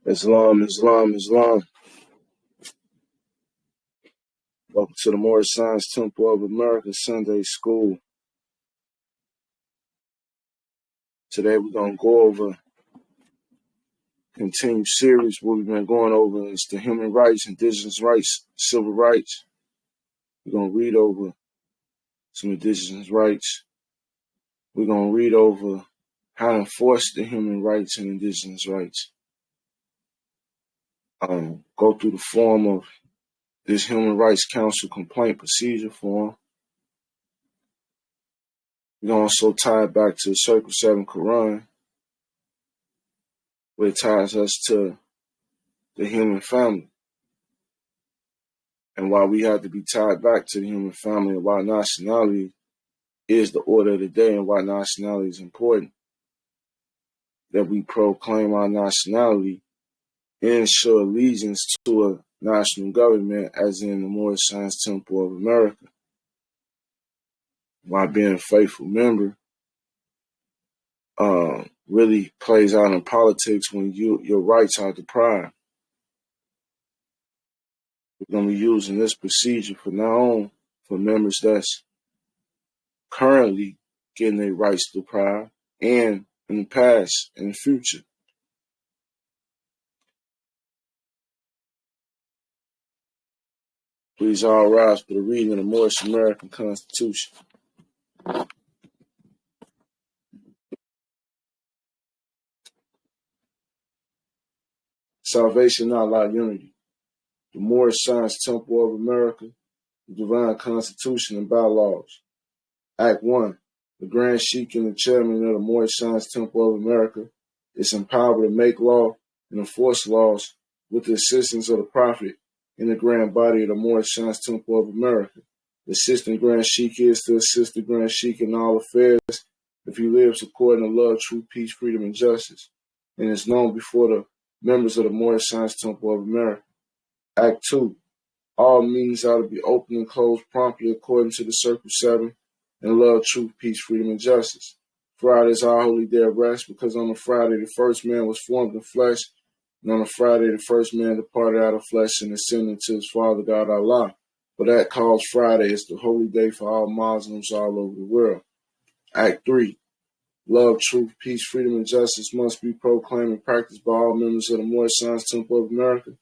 Islam, Islam, Islam. Welcome to the Moorish Science Temple of America Sunday School. Today we're going to go over continued series. What we've been going over is the human rights, indigenous rights, civil rights. We're going to read over some indigenous rights. We're going to read over how to enforce the human rights and indigenous rights. Go through the form of this Human Rights Council complaint procedure form. We're going to also tie it back to the Circle 7 Quran, where it ties us to the human family, and why we have to be tied back to the human family, and why nationality is the order of the day, and why nationality is important. That we proclaim our nationality and show allegiance to a national government, as in the Moorish Science Temple of America, while being a faithful member really plays out in politics when your rights are deprived. We're going to be using this procedure from now on for members that's currently getting their rights deprived, and in the past and the future. Please all rise for the reading of the Moorish American Constitution. Salvation, Allah, unity. The Moorish Science Temple of America, the Divine Constitution and Bylaws. Act 1. The Grand Sheik and the Chairman of the Moorish Science Temple of America is empowered to make law and enforce laws with the assistance of the Prophet and the Grand Body of the Moorish Science Temple of America. The Assistant Grand Sheik is to assist the Grand Sheik in all affairs if he lives according to love, truth, peace, freedom, and justice, and is known before the members of the Moorish Science Temple of America. Act 2. All meetings are to be open and closed promptly according to the Circle 7 and love, truth, peace, freedom, and justice. Friday is our holy day of rest, because on the Friday the first man was formed in flesh, and on the Friday the first man departed out of flesh and ascended to his Father God Allah. For that cause Friday is the holy day for all Muslims all over the world. Act 3. Love, truth, peace, freedom, and justice must be proclaimed and practiced by all members of the Moorish Science Temple of America.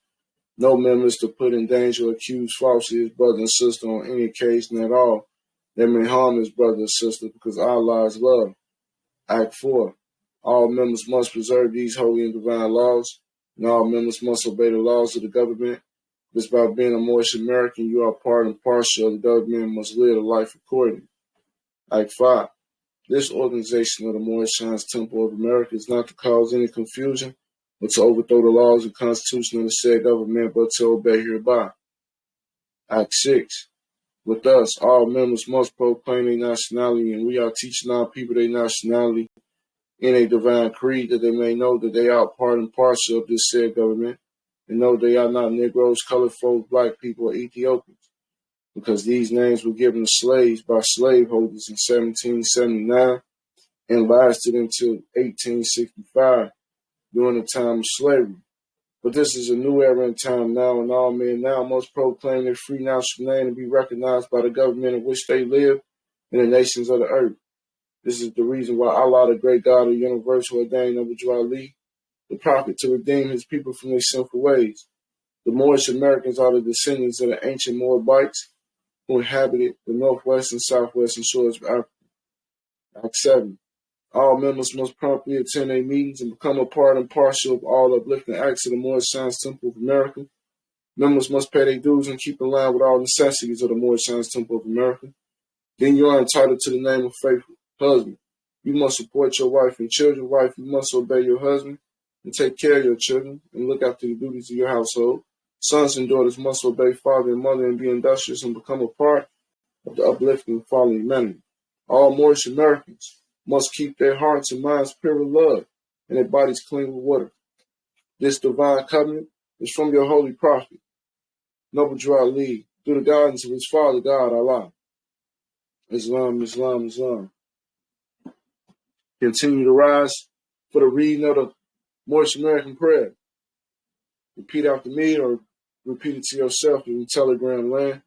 No members to put in danger or accuse falsely his brother and sister on any occasion at all that may harm his brother or sister, because Allah is love. Act 4. All members must preserve these holy and divine laws, and all members must obey the laws of the government. Because by being a Moorish American, you are part and parcel of the government and must live a life accordingly. Act 5. This organization of the Moorish Science Temple of America is not to cause any confusion, but to overthrow the laws and constitution of the said government, but to obey hereby. Act 6. With us, all members must proclaim their nationality, and we are teaching our people their nationality in a divine creed, that they may know that they are part and parcel of this said government, and know they are not Negroes, colored folks, black people, or Ethiopians, because these names were given to slaves by slaveholders in 1779 and lasted until 1865 during the time of slavery. But this is a new era in time now, and all men now must proclaim their free national name and be recognized by the government in which they live in the nations of the earth. This is the reason why Allah, the great God of the universe, ordained Abu Ali, the prophet, to redeem his people from their sinful ways. The Moorish Americans are the descendants of the ancient Moabites who inhabited the northwest and southwestern shores of Africa. Act 7. All members must promptly attend their meetings and become a part and parcel of all uplifting acts of the Moorish Science Temple of America. Members must pay their dues and keep in line with all necessities of the Moorish Science Temple of America. Then you are entitled to the name of faithful husband. You must support your wife and children. Wife, you must obey your husband and take care of your children and look after the duties of your household. Sons and daughters must obey father and mother and be industrious and become a part of the uplifting and following humanity. All Moorish Americans must keep their hearts and minds pure with love and their bodies clean with water. This divine covenant is from your holy prophet, Noble Ali, through the guidance of his Father God, Allah. Islam, Islam, Islam. Continue to rise for the reading of the Moorish American prayer. Repeat after me or repeat it to yourself in the Telegram land.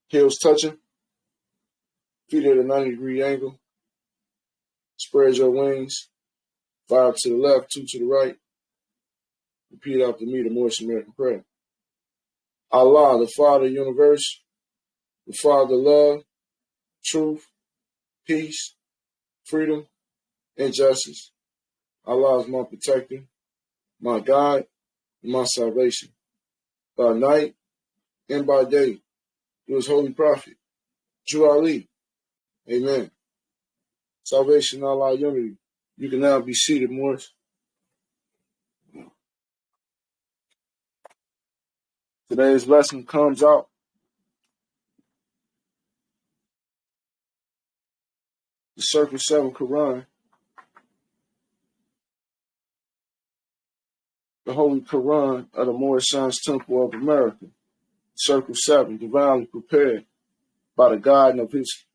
Heels touching, feet at a 90-degree angle. Spread your wings. 5 to the left, 2 to the right. Repeat after me the Moorish American prayer. Allah, the Father of the universe, the Father of love, truth, peace, freedom, and justice. Allah is my protector, my guide, and my salvation. By night and by day, through his holy prophet, Jew Ali. Amen. Salvation, Allah, unity. You can now be seated, Morris. Today's lesson comes out the Circle 7 Quran, the Holy Quran of the Moorish Science Temple of America. Circle 7, divinely prepared by the God of his,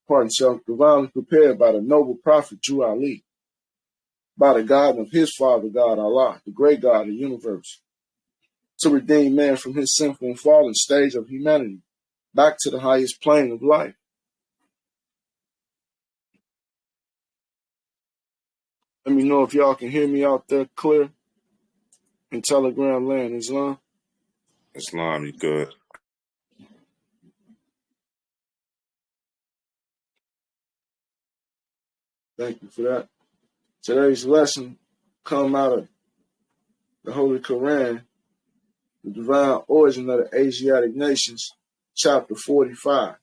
divinely prepared by the noble prophet Jew Ali, by the God of his father God Allah, the great God of the universe, to redeem man from his sinful and fallen stage of humanity back to the highest plane of life. Let me know if y'all can hear me out there clear in Telegram land. Islam? Islam, you good? Thank you for that. Today's lesson come out of the Holy Quran, the divine origin of the Asiatic nations, chapter 45.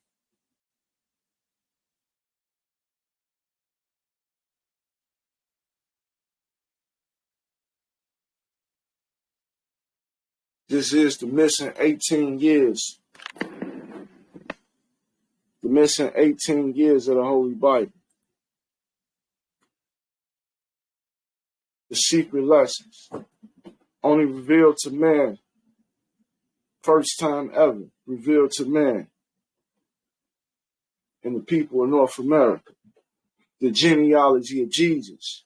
This is the missing 18 years. The missing 18 years of the Holy Bible. The secret lessons. Only revealed to man. First time ever revealed to man and the people of North America. The genealogy of Jesus.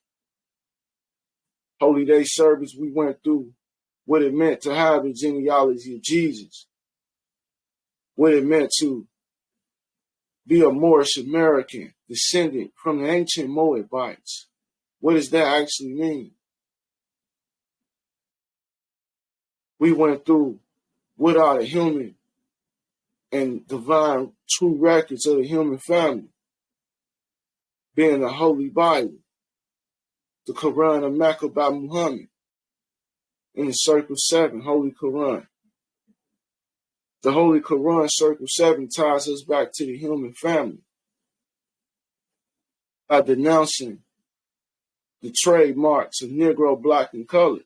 Holy Day service, we went through what it meant to have the genealogy of Jesus. What it meant to be a Moorish American descendant from the ancient Moabites. What does that actually mean? We went through what are the human and divine true records of the human family, being the Holy Bible, the Quran of Mecca by Muhammad, in the Circle 7, Holy Quran. The Holy Quran, Circle 7, ties us back to the human family by denouncing the trademarks of Negro, Black, and Colored.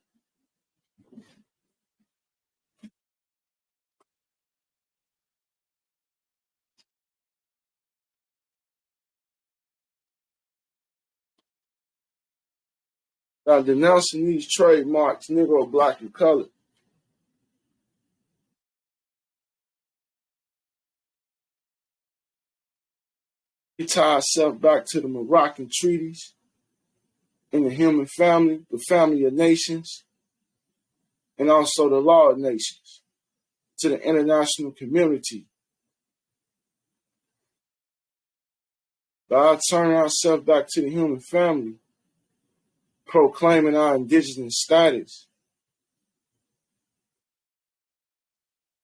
By denouncing these trademarks, Negro, Black, and Colored, we tie ourselves back to the Moroccan treaties in the human family, the family of nations, and also the law of nations, to the international community. By turning ourselves back to the human family, proclaiming our indigenous status,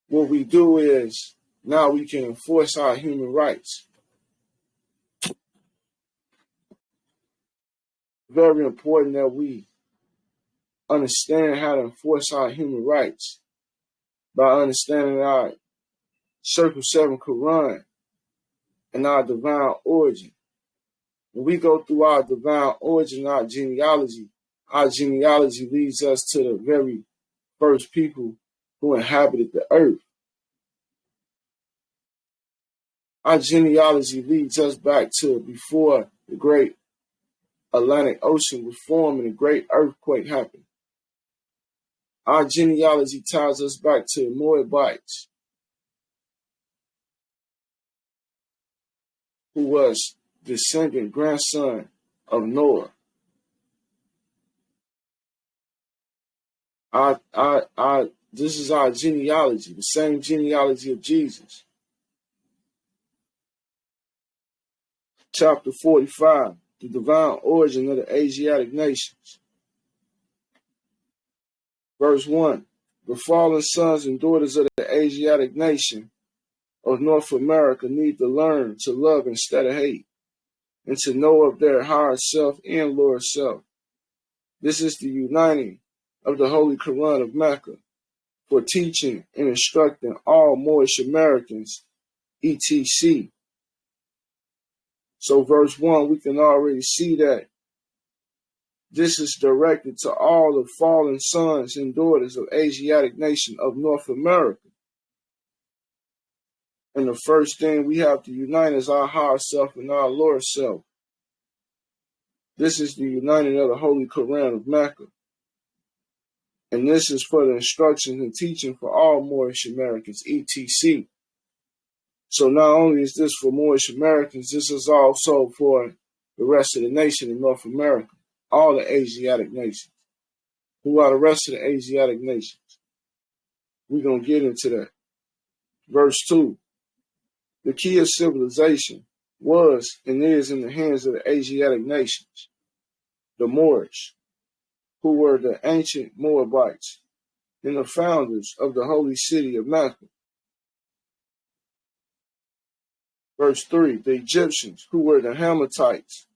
what we do is now we can enforce our human rights. Very important that we understand how to enforce our human rights by understanding our Circle 7 Quran and our divine origin. When we go through our divine origin, our genealogy leads us to the very first people who inhabited the earth. Our genealogy leads us back to before the great Atlantic Ocean was formed and a great earthquake happened. Our genealogy ties us back to the Moabites, who was descendant grandson of Noah. This is our genealogy, the same genealogy of Jesus. Chapter 45, the divine origin of the Asiatic nations. Verse 1, the fallen sons and daughters of the Asiatic nation of North America need to learn to love instead of hate, and to know of their higher self and lower self. This is the uniting of the Holy Quran of Mecca for teaching and instructing all Moorish Americans, etc. So verse 1, we can already see that this is directed to all the fallen sons and daughters of Asiatic nation of North America. And the first thing we have to unite is our higher self and our lower self. This is the uniting of the Holy Quran of Mecca. And this is for the instructions and teaching for all Moorish Americans, etc. So not only is this for Moorish Americans, this is also for the rest of the nation in North America, all the Asiatic nations. Who are the rest of the Asiatic nations? We're going to get into that. Verse 2. The key of civilization was and is in the hands of the Asiatic nations, the Moorish, who were the ancient Moabites and the founders of the holy city of Mecca. Verse 3, the Egyptians, who were the Hammatites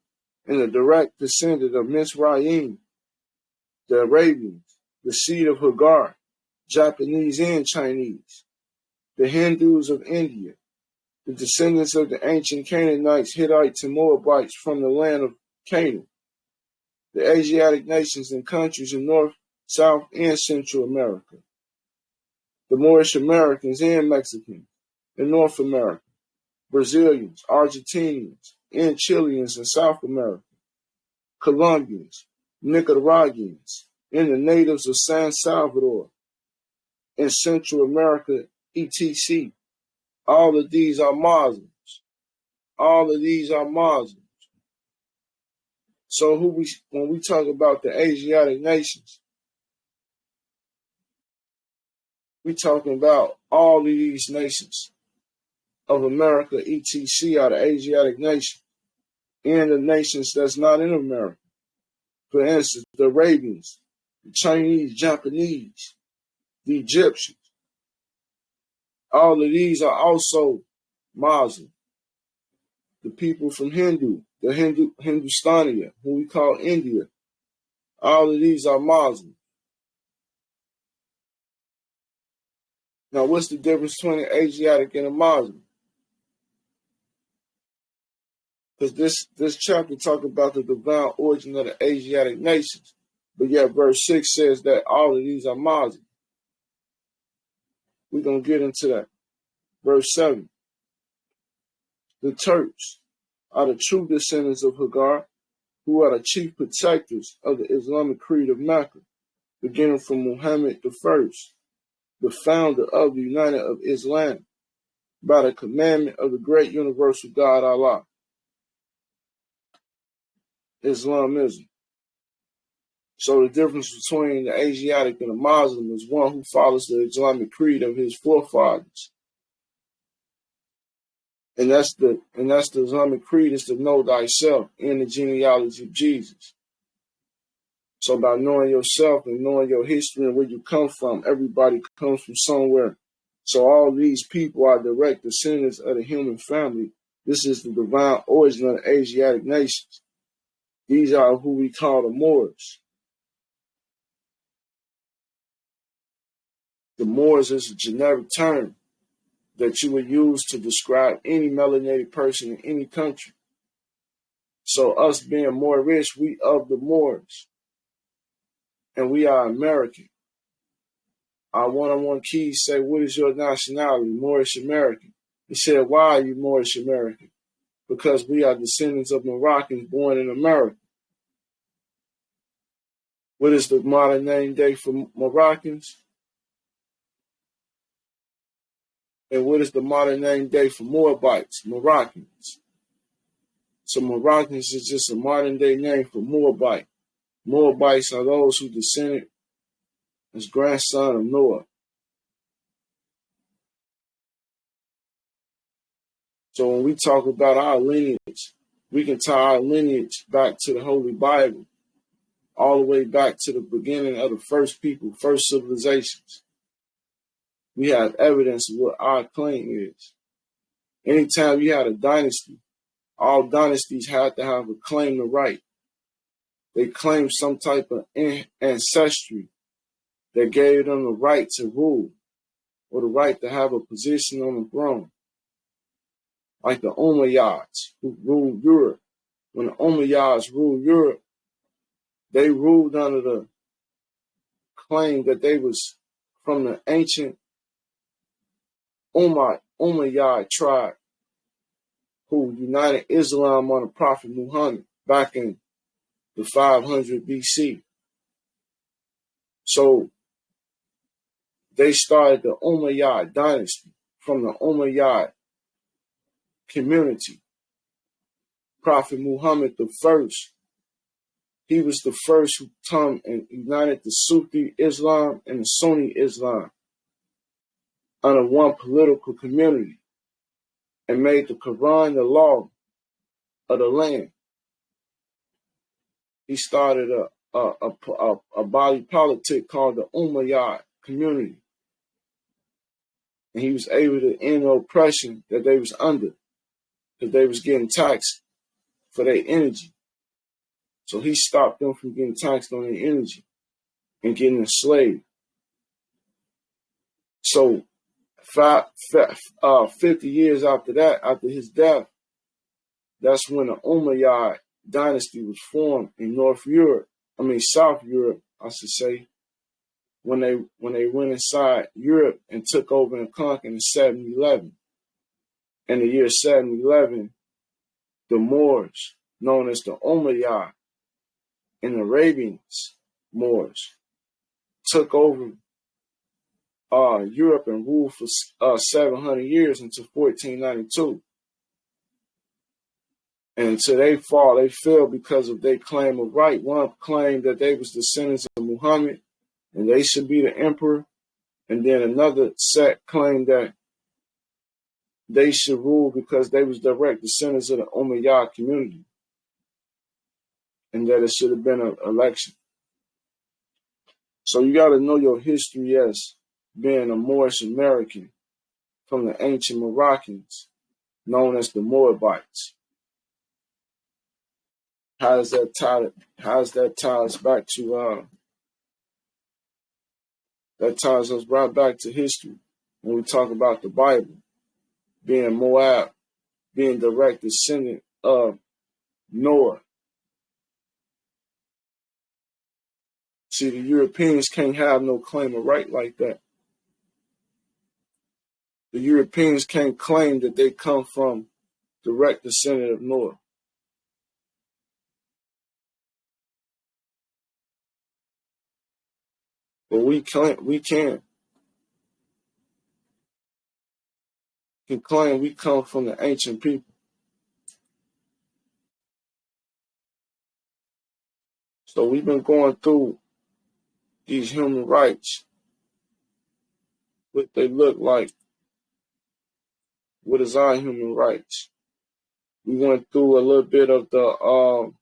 and the direct descendant of Mizraim, the Arabians, the seed of Hagar, Japanese and Chinese, the Hindus of India, the descendants of the ancient Canaanites, Hittites, and Moabites from the land of Canaan, the Asiatic nations and countries in North, South, and Central America, the Moorish Americans and Mexicans in North America, Brazilians, Argentinians, and Chileans in South America, Colombians, Nicaraguans, and the natives of San Salvador in Central America, etc. All of these are Muslims. All of these are Muslims. So when we talk about the Asiatic nations, we talking about all of these nations of America, etc. are the Asiatic nations, and the nations that's not in America. For instance, the Arabians, the Chinese, Japanese, the Egyptians. All of these are also Muslim. The people from the Hindustania, who we call India, all of these are Muslim. Now, what's the difference between an Asiatic and a Muslim? Because this chapter talks about the divine origin of the Asiatic nations, but yet verse 6 says that all of these are Muslim. We're going to get into that. Verse 7. The Turks are the true descendants of Hagar, who are the chief protectors of the Islamic creed of Mecca, beginning from Muhammad I, the founder of the United of Islam, by the commandment of the great universal God Allah. Islamism. So the difference between the Asiatic and the Muslim is one who follows the Islamic creed of his forefathers. And that's the Islamic creed, is to know thyself in the genealogy of Jesus. So by knowing yourself and knowing your history and where you come from, everybody comes from somewhere. So all these people are direct descendants of the human family. This is the divine origin of the Asiatic nations. These are who we call the Moors. The Moors is a generic term that you would use to describe any melanated person in any country. So us being more rich, we of the Moors. And we are American. Our one-on-one keys say, what is your nationality? Moorish American. He said, why are you Moorish American? Because we are descendants of Moroccans born in America. What is the modern name day for Moroccans? And what is the modern name day for Moabites? Moroccans. So Moroccans is just a modern day name for Moabite. Moabites are those who descended as grandson of Noah. So when we talk about our lineage, we can tie our lineage back to the Holy Bible, all the way back to the beginning of the first people, first civilizations. We have evidence of what our claim is. Anytime you had a dynasty, all dynasties had to have a claim to right. They claimed some type of ancestry that gave them the right to rule or the right to have a position on the throne. Like the Umayyads who ruled Europe. When the Umayyads ruled Europe, they ruled under the claim that they was from the ancient Umayyad tribe who united Islam on the Prophet Muhammad back in the 500 BC. So they started the Umayyad dynasty from the Umayyad community. Prophet Muhammad the first, he was the first who come and united the Sufi Islam and the Sunni Islam under one political community and made the Quran the law of the land. He started a body politic called the Umayyad community. And he was able to end the oppression that they was under because they was getting taxed for their energy. So he stopped them from getting taxed on their energy and getting enslaved. So 50 years after that, after his death, that's when the Umayyad dynasty was formed in South Europe, I should say, when they went inside Europe and took over and conquered in 711. In the year 711, the Moors, known as the Umayyad and Arabians, Moors, took over Europe and ruled for 700 years until 1492. And until they fell because of their claim of right. One claimed that they was descendants of Muhammad and they should be the emperor. And then another sect claimed that they should rule because they was direct descendants of the Umayyad community. And that it should have been an election. So you got to know your history as being a Moorish American from the ancient Moroccans, known as the Moabites. How does that tie us back to that ties us right back to history when we talk about the Bible, being Moab, being direct descendant of Noah. See, the Europeans can't have no claim of right like that. The Europeans can't claim that they come from direct descendant of Noah. But we can claim we come from the ancient people. So we've been going through these human rights, what they look like. What is our human rights? We went through a little bit of the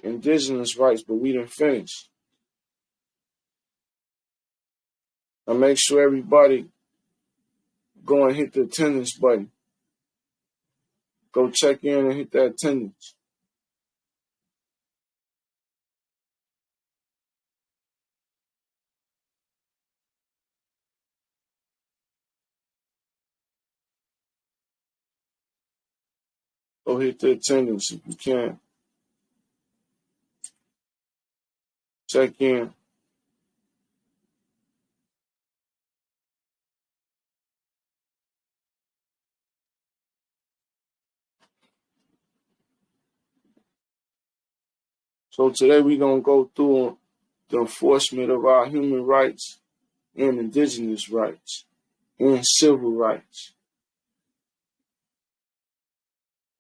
indigenous rights, but we didn't finish. Now make sure everybody go and hit the attendance button. Go check in and hit that attendance. Go hit the attendance if you can. Check in. So today we're going to go through the enforcement of our human rights and indigenous rights and civil rights.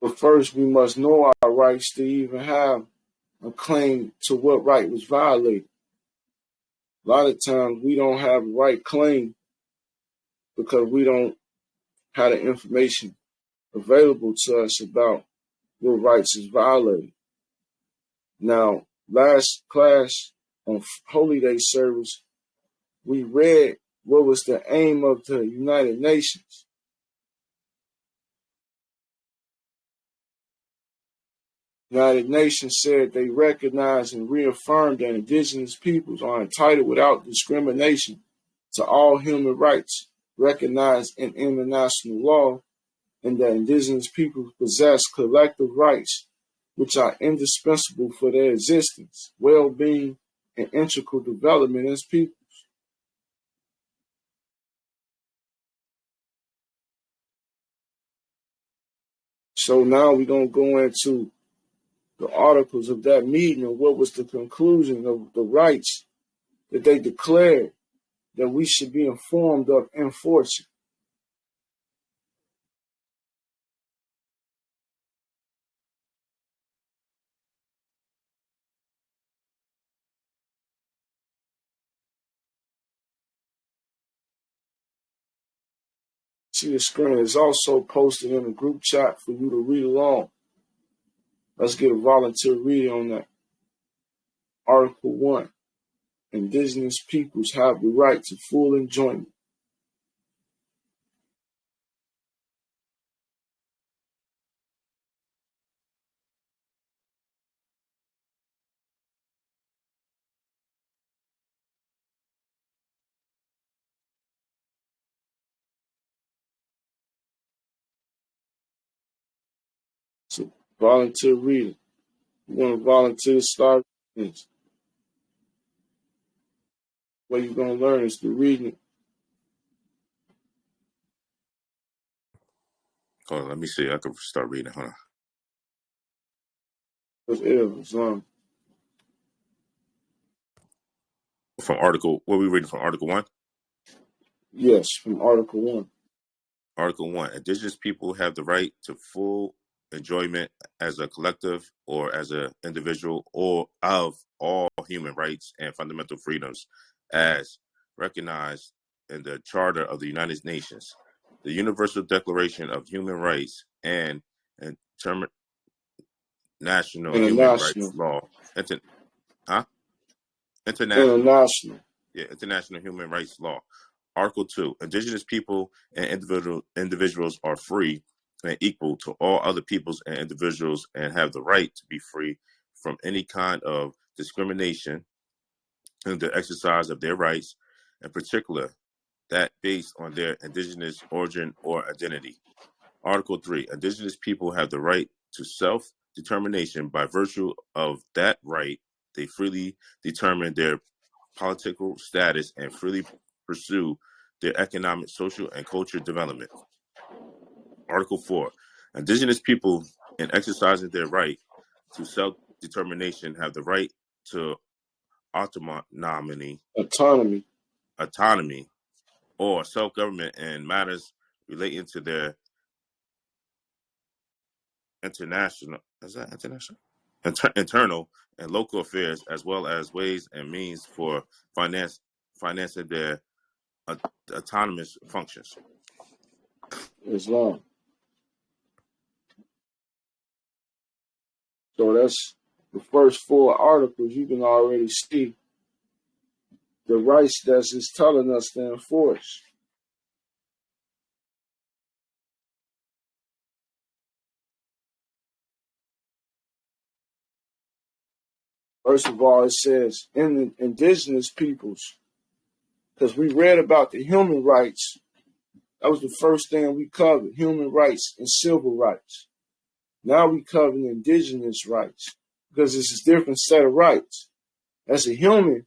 But first, we must know our rights to even have a claim to what right was violated. A lot of times we don't have the right claim because we don't have the information available to us about what rights is violated. Now, last class on Holy Day service, we read what was the aim of the United Nations. United Nations said they recognize and reaffirm that indigenous peoples are entitled without discrimination to all human rights recognized in international law, and that indigenous peoples possess collective rights which are indispensable for their existence, well-being, and integral development as people. So now we're going to go into the articles of that meeting and what was the conclusion of the rights that they declared that we should be informed of enforcing. See, the screen is also posted in the group chat for you to read along. Let's get a volunteer reading on that. Article 1. Indigenous peoples have the right to full enjoyment. So, volunteer reading. You want to volunteer to start this. What you're going to learn is the reading. Hold on, let me see. I can start reading. Hold on. From Article, what are we reading from Article 1? Yes, from Article 1. Article 1. Indigenous people have the right to full enjoyment as a collective or as an individual or of all human rights and fundamental freedoms as recognized in the Charter of the United Nations, the Universal Declaration of Human Rights, and International Human Rights Law. International Human Rights Law. Article 2. Indigenous people and individuals are free and equal to all other peoples and individuals and have the right to be free from any kind of discrimination in the exercise of their rights, in particular that based on their indigenous origin or identity. Article 3. Indigenous people have the right to self-determination. By virtue of that right, they freely determine their political status and freely pursue their economic, social, and cultural development. Article 4. Indigenous people, in exercising their right to self-determination, have the right to autonomy or self-government in matters relating to their internal and local affairs, as well as ways and means for financing their autonomous functions. Islam. So that's the first 4 articles. You can already see the rights that it's telling us to enforce. First of all, it says in indigenous peoples, because we read about the human rights. That was the first thing we covered, human rights and civil rights. Now we cover indigenous rights because it's a different set of rights. As a human,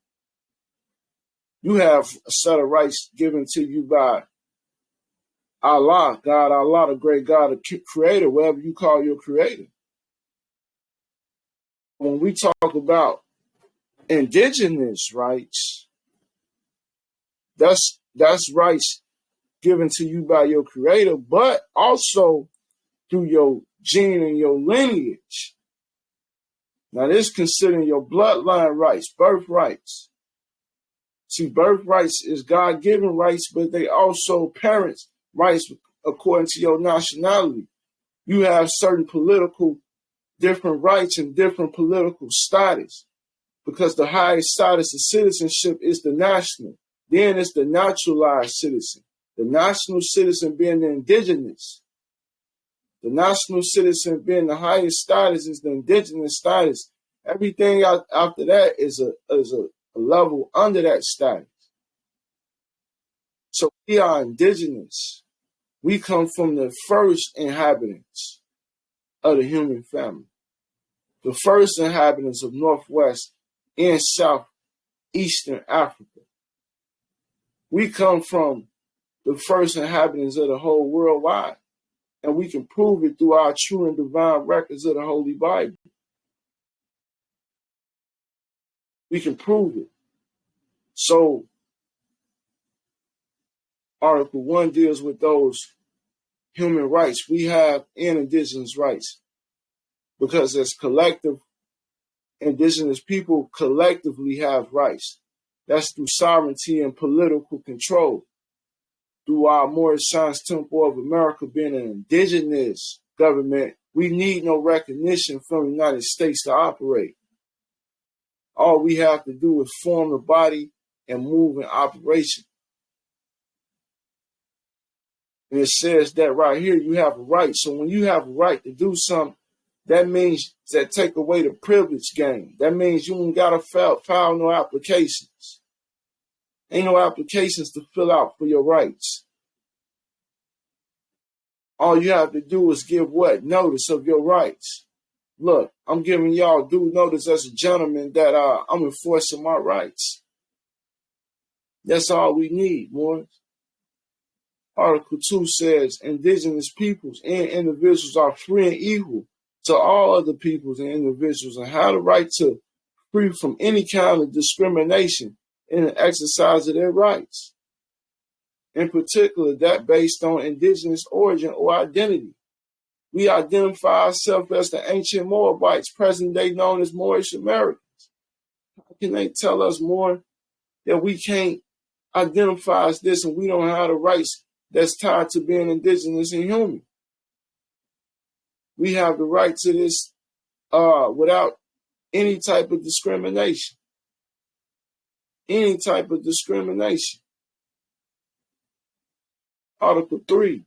you have a set of rights given to you by Allah, God, Allah, the great God, the creator, whatever you call your creator. When we talk about indigenous rights, that's rights given to you by your creator, but also through your gene and your lineage. Now, this considering your bloodline rights, birth rights. See, birthrights is God-given rights, but they also parents' rights according to your nationality. You have certain political different rights and different political status, because the highest status of citizenship is the national. Then it's the naturalized citizen. The national citizen being the indigenous. The national citizen being the highest status is the indigenous status. Everything after that is a level under that status. So we are indigenous. We come from the first inhabitants of the human family. The first inhabitants of Northwest and Southeastern Africa. We come from the first inhabitants of the whole worldwide. And we can prove it through our true and divine records of the Holy Bible. We can prove it. So, Article 1 deals with those human rights we have and indigenous rights. Because as collective, indigenous people collectively have rights. That's through sovereignty and political control. Through our Moorish Science Temple of America being an indigenous government, we need no recognition from the United States to operate. All we have to do is form the body and move in operation. And it says that right here, you have a right. So when you have a right to do something, that means that take away the privilege game. That means you ain't got to file no applications. Ain't no applications to fill out for your rights. All you have to do is give what? Notice of your rights. Look, I'm giving y'all due notice as a gentleman that I'm enforcing my rights. That's all we need, boys. Article 2 says indigenous peoples and individuals are free and equal to all other peoples and individuals and have the right to free from any kind of discrimination in the exercise of their rights. In particular, that based on indigenous origin or identity. We identify ourselves as the ancient Moabites, present day known as Moorish Americans. How can they tell us more that we can't identify as this and we don't have the rights that's tied to being indigenous and human? We have the right to this without any type of discrimination. Any type of discrimination. Article 3.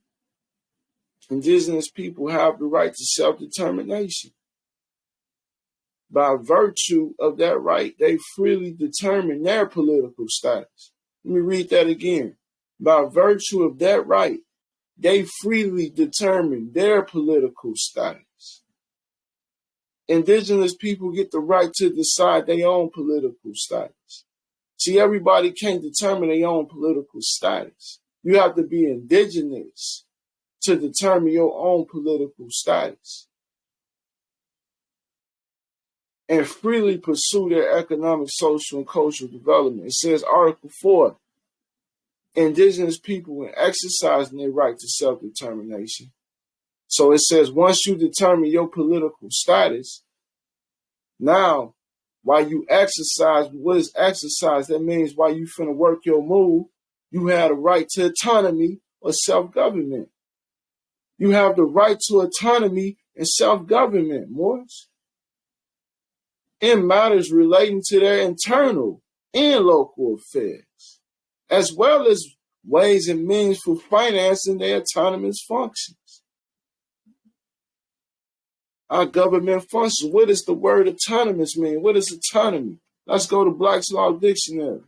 Indigenous people have the right to self-determination. By virtue of that right, they freely determine their political status. Let me read that again. By virtue of that right, they freely determine their political status. Indigenous people get the right to decide their own political status. See, everybody can't determine their own political status. You have to be indigenous to determine your own political status and freely pursue their economic, social, and cultural development. It says Article 4, indigenous people when exercising their right to self-determination. So it says once you determine your political status, now while you exercise, what is exercise? That means while you finna work your move, you have the right to autonomy or self-government. You have the right to autonomy and self-government, Morris, in matters relating to their internal and local affairs, as well as ways and means for financing their autonomous functions. Our government functions. What does the word autonomous mean? What is autonomy? Let's go to Black's Law Dictionary.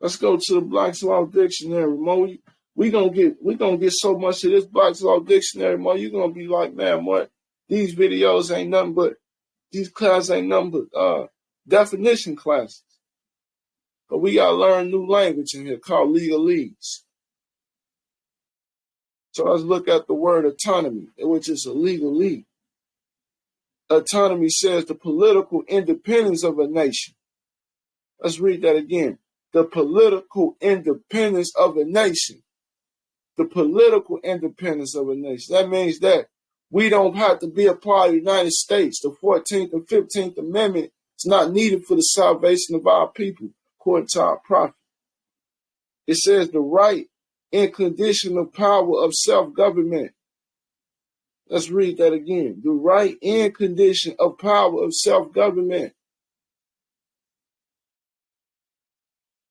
Let's go to the Black's Law Dictionary, Mo. We gonna get so much of this Black's Law Dictionary, Mo. You're gonna be like, man, what? These videos ain't nothing but, these classes ain't nothing but definition classes. But we gotta learn new language in here called legalese. So let's look at the word autonomy, which is a legalese. Autonomy says the political independence of a nation. Let's read that again. The political independence of a nation. The political independence of a nation. That means that we don't have to be a part of the United States. The 14th and 15th Amendment It's not needed for the salvation of our people, according to our prophet. It says the right and conditional power of self-government. Let's read that again. The right and condition of power of self-government.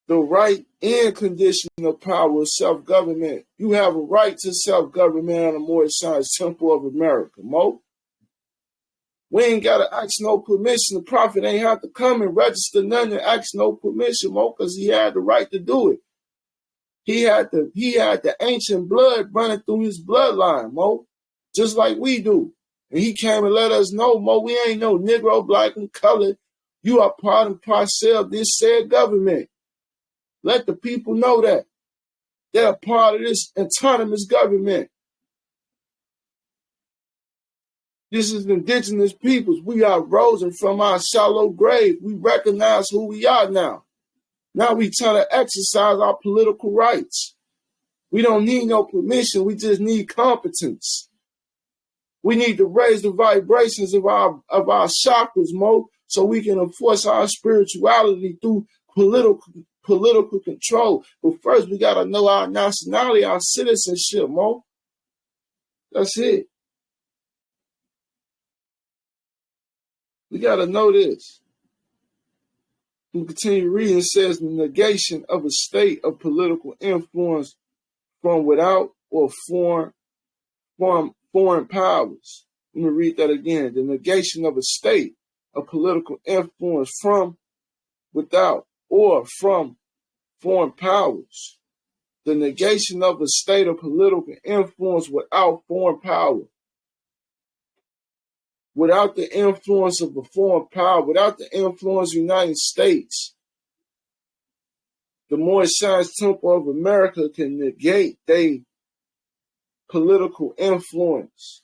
The right and condition of power of self-government. You have a right to self-government on the Moorish Science Temple of America, Mo. We ain't got to ask no permission. The prophet ain't have to come and register nothing and ask no permission, Mo, because he had the right to do it. He had the ancient blood running through his bloodline, Mo, just like we do. And he came and let us know, Mo, we ain't no Negro, black, and colored. You are part and parcel of this said government. Let the people know that. They're part of this autonomous government. This is indigenous peoples. We are risen from our shallow grave. We recognize who we are now. Now we trying to exercise our political rights. We don't need no permission. We just need competence. We need to raise the vibrations of our chakras, Mo, so we can enforce our spirituality through political control. But first, we got to know our nationality, our citizenship, Mo. That's it. We got to know this. We continue reading. It says the negation of a state of political influence from without or foreign powers. Let me read that again. The negation of a state of political influence from without or from foreign powers. The negation of a state of political influence without foreign power. Without the influence of a foreign power, without the influence of the United States, the Moorish Science Temple of America can negate their political influence.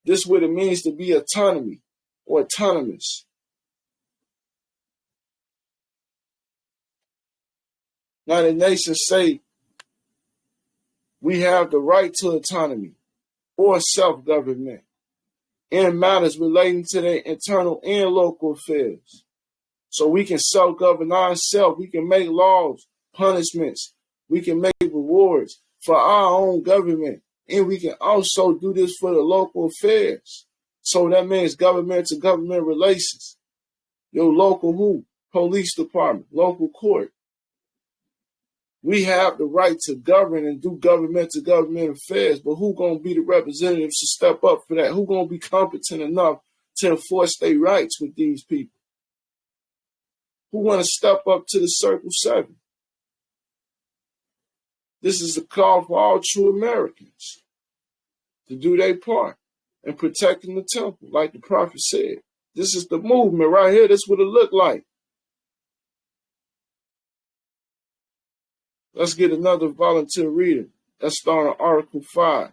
This is what it means to be autonomy or autonomous. Now the nations say we have the right to autonomy or self-government in matters relating to their internal and local affairs. So we can self-govern ourselves. We can make laws, punishments. We can make rewards for our own government. And we can also do this for the local affairs. So that means government to government relations. Your local who? Police department, local court. We have the right to govern and do government to government affairs, but who gonna be the representatives to step up for that? Who gonna be competent enough to enforce their rights with these people? Who wanna step up to the Circle 7? This is a call for all true Americans to do their part in protecting the temple, like the prophet said. This is the movement right here. This is what it look like. Let's get another volunteer reader. Let's start on Article 5.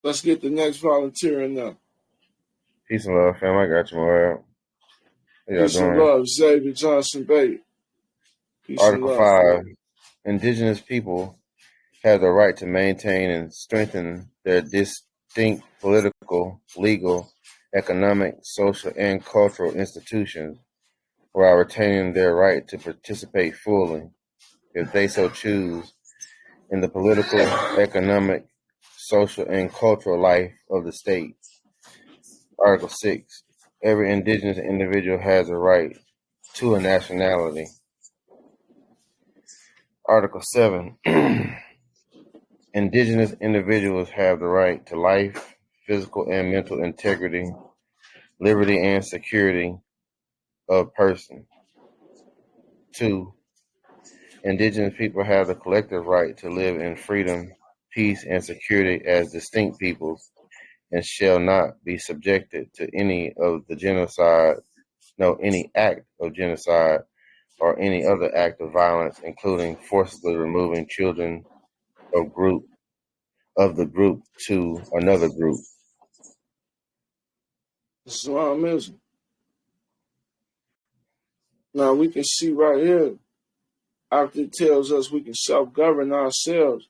Let's get the next volunteer in now. Peace and love, fam. I got you, Moab. Peace and love, Xavier Johnson Bates. Article 5. Indigenous people have the right to maintain and strengthen their distinct political, legal, economic, social, and cultural institutions while retaining their right to participate fully, if they so choose, in the political, economic, social, and cultural life of the state. Article 6. Every indigenous individual has a right to a nationality. Article 7. Indigenous individuals have the right to life, physical and mental integrity, liberty and security of person. 2. Indigenous people have the collective right to live in freedom, peace, and security as distinct peoples, and shall not be subjected to any act of genocide or any other act of violence, including forcibly removing children of the group to another group. Islamism. Now we can see right here, after it tells us we can self-govern ourselves,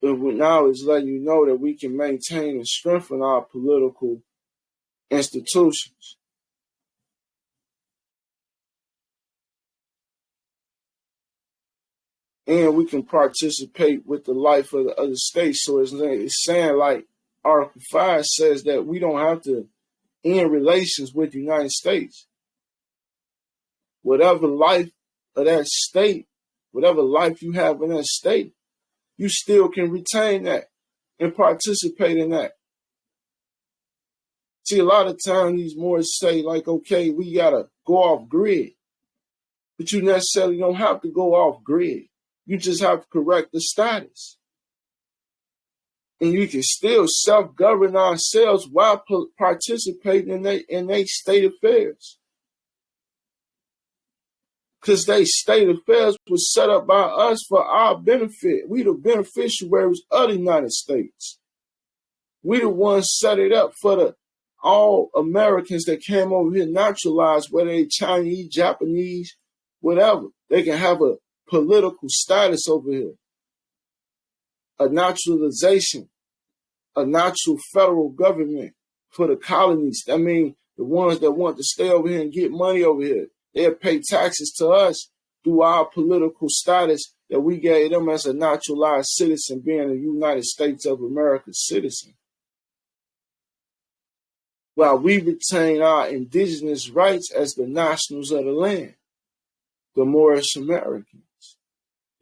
But now it's letting you know that we can maintain and strengthen our political institutions. And we can participate with the life of the other states. So it's saying, like Article 5 says, that we don't have to end relations with the United States. Whatever life of that state, whatever life you have in that state, you still can retain that and participate in that. See, a lot of times these Moors say, like, okay, we got to go off grid. But you necessarily don't have to go off grid. You just have to correct the status. And you can still self-govern ourselves while participating in their state affairs. Because they state affairs was set up by us for our benefit. We the beneficiaries of the United States. We the ones set it up for the all Americans that came over here naturalized, whether they Chinese, Japanese, whatever. They can have a political status over here. A naturalization, a natural federal government for the colonies. I mean, the ones that want to stay over here and get money over here. They'll pay taxes to us through our political status that we gave them as a naturalized citizen, being a United States of America citizen. While we retain our indigenous rights as the nationals of the land, the Moorish Americans,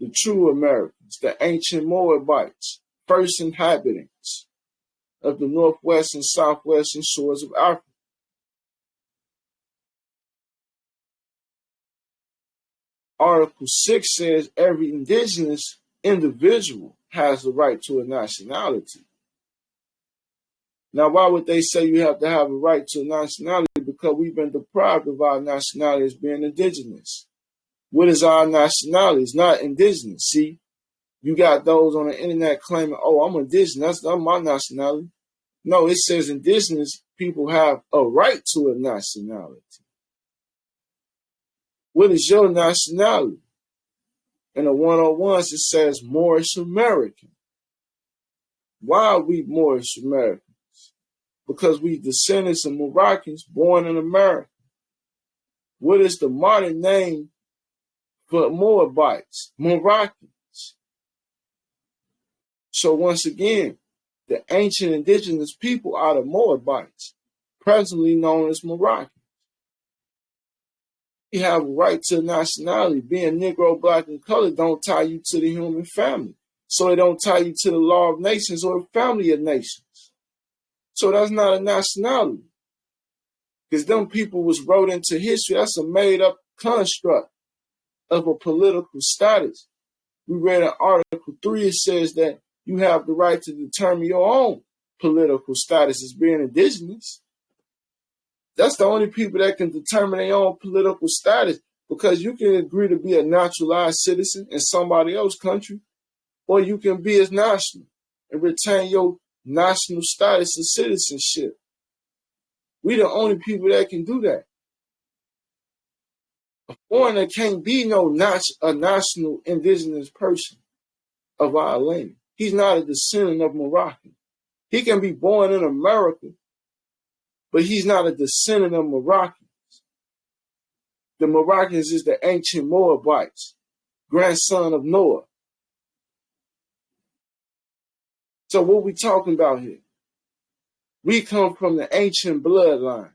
the true Americans, the ancient Moabites, first inhabitants of the northwest and southwestern shores of Africa. Article 6 says every indigenous individual has the right to a nationality. Now, why would they say you have to have a right to a nationality? Because we've been deprived of our nationality as being indigenous. What is our nationality? It's not indigenous. See, you got those on the internet claiming, oh, I'm indigenous. That's my nationality. No, it says indigenous people have a right to a nationality. What is your nationality? In the 101s, it says Moorish American. Why are we Moorish Americans? Because we descendants of Moroccans born in America. What is the modern name for Moabites? Moroccans. So once again, the ancient indigenous people are the Moabites, presently known as Moroccans. You have a right to nationality. Being Negro, Black, and colored don't tie you to the human family. So it don't tie you to the law of nations or the family of nations. So that's not a nationality. Because them people was wrote into history. That's a made-up construct of a political status. We read in Article 3, it says that you have the right to determine your own political status as being indigenous. That's the only people that can determine their own political status, because you can agree to be a naturalized citizen in somebody else's country, or you can be as national and retain your national status of citizenship. We the only people that can do that. A foreigner can't be a national indigenous person of our land. He's not a descendant of Moroccan. He can be born in America, but he's not a descendant of Moroccans. The Moroccans is the ancient Moabites, grandson of Noah. So what we talking about here? We come from the ancient bloodline.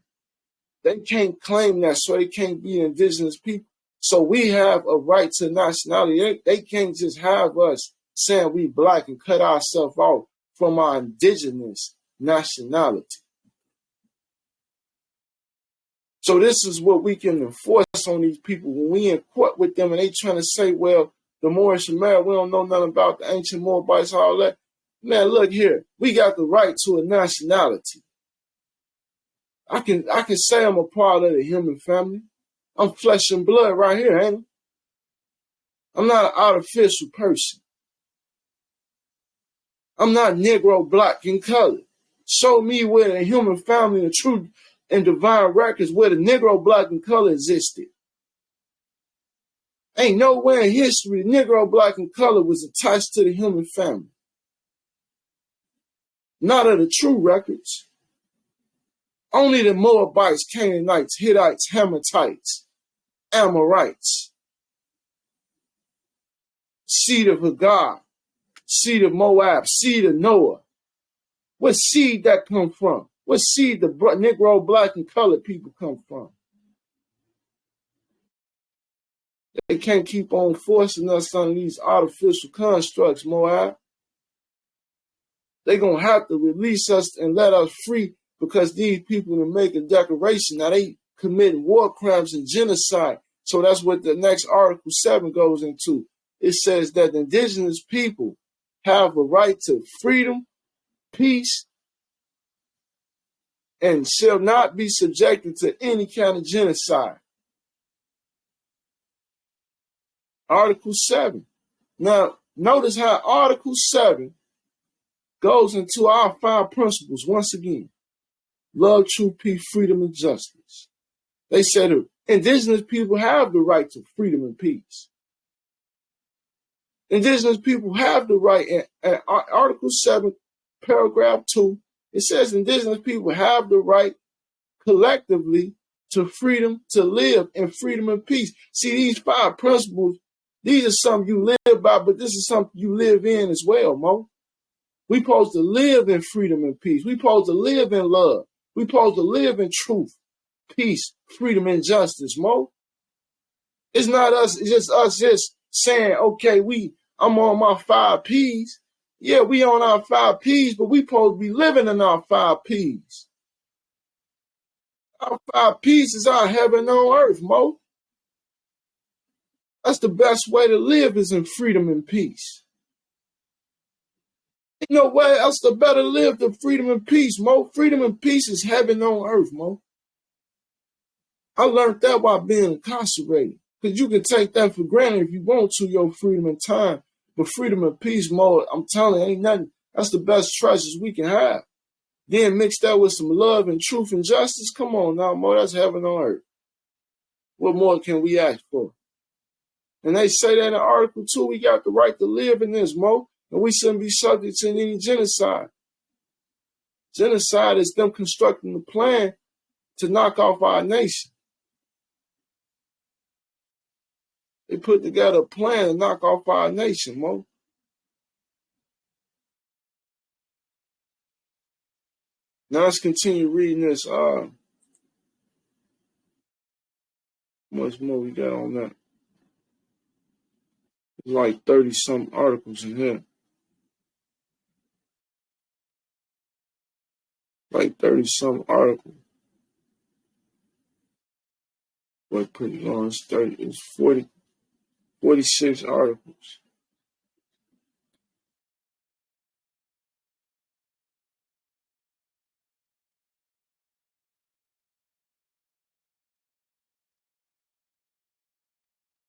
They can't claim that, so they can't be indigenous people. So we have a right to nationality. They can't just have us saying we black and cut ourselves off from our indigenous nationality. So this is what we can enforce on these people when we in court with them and they trying to say, well, the Moorish American, we don't know nothing about the ancient Moabites, all that. Man, look here. We got the right to a nationality. I can say I'm a part of the human family. I'm flesh and blood right here, ain't I? I'm not an artificial person. I'm not Negro, Black, and colored. Show me where the human family and true and divine records where the Negro, Black, and color existed. Ain't nowhere in history Negro, Black, and color was attached to the human family. Not of the true records. Only the Moabites, Canaanites, Hittites, Hamathites, Amorites, seed of Hagar, seed of Moab, seed of Noah. What seed that come from? What seed the Negro, black, and colored people come from? They can't keep on forcing us on these artificial constructs, Moab. They're going to have to release us and let us free because these people are making declaration. Now they committing war crimes and genocide. So that's what the next Article 7 goes into. It says that indigenous people have a right to freedom, peace, and shall not be subjected to any kind of genocide. Article 7. Now, notice how Article 7 goes into our 5 principles once again. Love, truth, peace, freedom, and justice. They said indigenous people have the right to freedom and peace. Indigenous people have the right, in Article 7, paragraph 2, it says indigenous people have the right collectively to freedom, to live in freedom and peace. See, these 5 principles, these are something you live by, but this is something you live in as well, Mo. We supposed to live in freedom and peace. We supposed to live in love. We supposed to live in truth, peace, freedom, and justice, Mo. It's not us, it's just us just saying, okay, I'm on my 5 P's. Yeah, we on our 5 P's, but we supposed to be living in our 5 P's. Our 5 P's is our heaven on earth, Mo. That's the best way to live is in freedom and peace. Ain't no way else to better live than freedom and peace, Mo. Freedom and peace is heaven on earth, Mo. I learned that while being incarcerated. Because you can take that for granted if you want to, your freedom and time. But freedom and peace, Mo, I'm telling you, ain't nothing. That's the best treasures we can have. Then mix that with some love and truth and justice. Come on now, Mo, that's heaven on earth. What more can we ask for? And they say that in Article 2, we got the right to live in this, Mo. And we shouldn't be subject to any genocide. Genocide is them constructing a plan to knock off our nation. They put together a plan to knock off our nation, Mo. Now let's continue reading this. How much more we got on that? There's like 30-some articles in here. Like 30-some articles. But pretty long. It's 46 articles.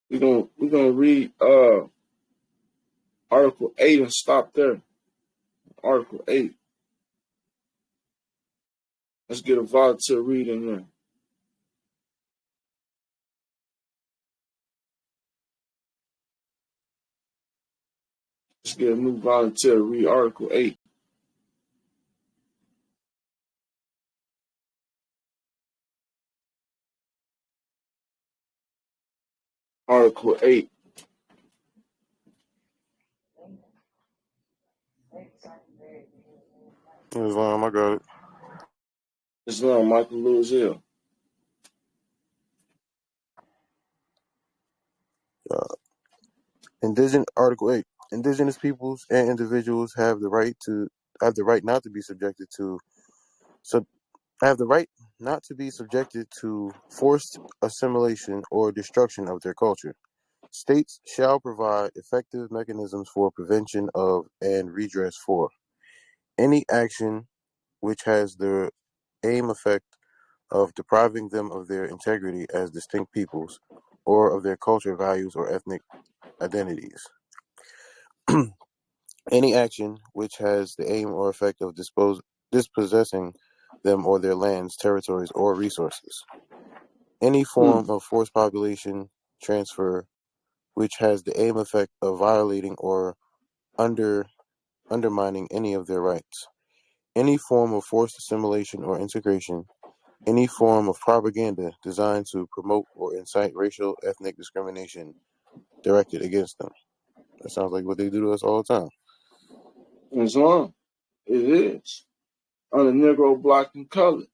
We're gonna read Article 8 and stop there. Article 8. Let's get a volunteer reading there. Let's get a new volunteer to read Article 8. Article 8. Islam, I got it. Islam, Michael Lewis Hill. Article 8. Indigenous peoples and individuals have the right not to be subjected to forced assimilation or destruction of their culture. States shall provide effective mechanisms for prevention of and redress for any action which has the aim effect of depriving them of their integrity as distinct peoples or of their culture, values, or ethnic identities. Any action which has the aim or effect of dispossessing them or their lands, territories, or resources. Any form of forced population transfer which has the aim effect of violating or undermining any of their rights. any form of forced assimilation or integration, any form of propaganda designed to promote or incite racial, ethnic discrimination directed against them. That sounds like what they do to us all the time. Islam, it is. On the Negro, black, and colored.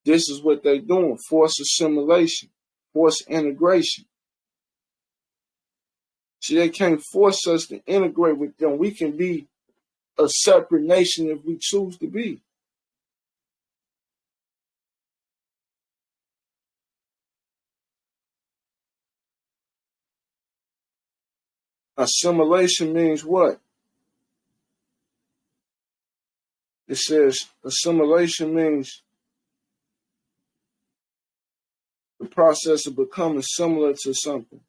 This is what they're doing. Forced assimilation, forced integration. See, they can't force us to integrate with them. We can be a separate nation if we choose to be. Assimilation means what? It says assimilation means the process of becoming similar to something.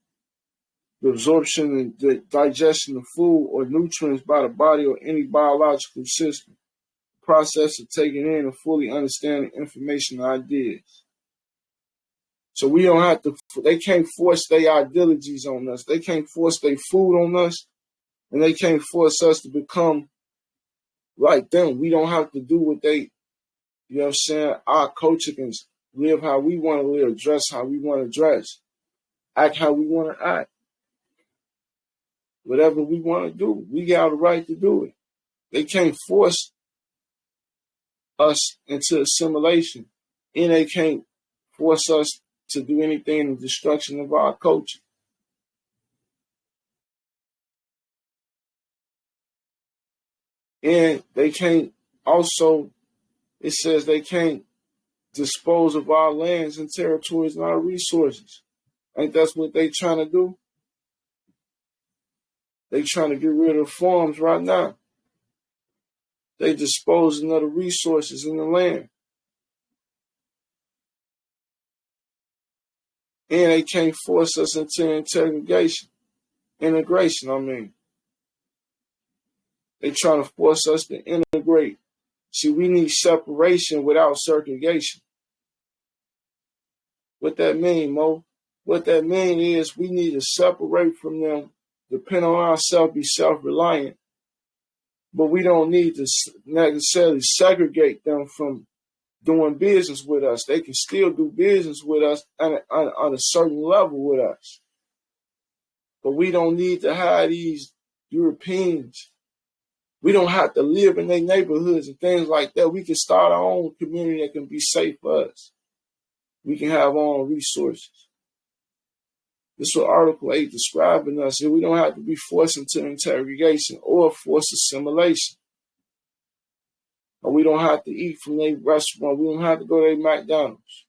The absorption and the digestion of food or nutrients by the body or any biological system. The process of taking in and fully understanding information and ideas. So we don't have to, they can't force their ideologies on us. They can't force their food on us. And they can't force us to become like them. We don't have to do what they, you know what I'm saying? Our culture can live how we want to live, dress how we want to dress, act how we want to act. Whatever we want to do, we got the right to do it. They can't force us into assimilation, and they can't force us to do anything in the destruction of our culture. And they can't also, it says they can't dispose of our lands and territories and our resources. Ain't that's what they trying to do? They trying to get rid of farms right now. They disposing of the resources in the land. And they can't force us into integration. They trying to force us to integrate. See, we need separation without segregation. What that mean, Mo? What that mean is we need to separate from them, depend on ourselves, be self-reliant. But we don't need to necessarily segregate them from doing business with us. They can still do business with us on a certain level with us. But we don't need to have these Europeans. We don't have to live in their neighborhoods and things like that. We can start our own community that can be safe for us. We can have our own resources. This is what Article 8 describing us. And we don't have to be forced into interrogation or forced assimilation. Or we don't have to eat from their restaurant. We don't have to go to their McDonald's.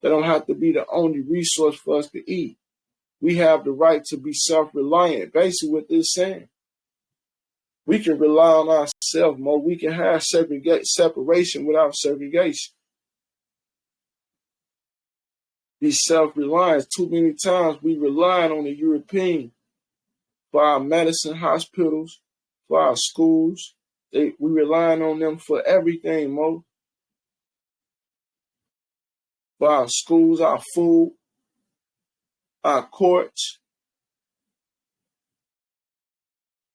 They don't have to be the only resource for us to eat. We have the right to be self-reliant. Basically what this is saying. We can rely on ourselves more. We can have separation without segregation. Be self-reliant. Too many times we rely on the European for our medicine, hospitals, for our schools. We relying on them for everything, Mo. For our schools, our food, our courts.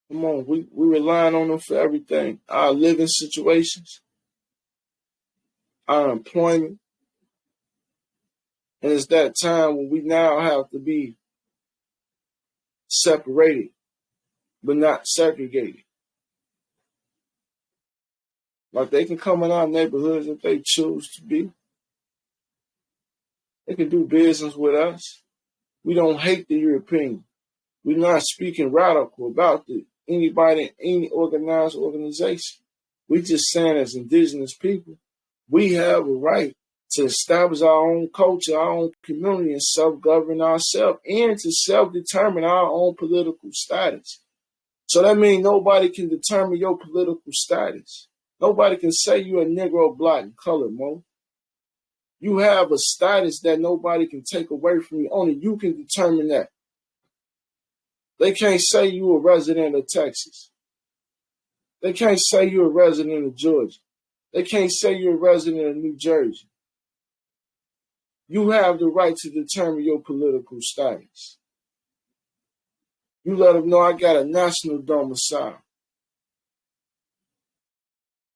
Come on, we relying on them for everything. Our living situations, our employment. And it's that time when we now have to be separated, but not segregated. Like they can come in our neighborhoods if they choose to be. They can do business with us. We don't hate the European. We're not speaking radical about anybody in any organized organization. We're just saying as indigenous people, we have a right to establish our own culture, our own community, and self-govern ourselves, and to self-determine our own political status. So that means nobody can determine your political status. Nobody can say you're a Negro, black, and colored, Mo. You have a status that nobody can take away from you. Only you can determine that. They can't say you're a resident of Texas. They can't say you're a resident of Georgia. They can't say you're a resident of New Jersey. You have the right to determine your political status. You let them know I got a national domicile.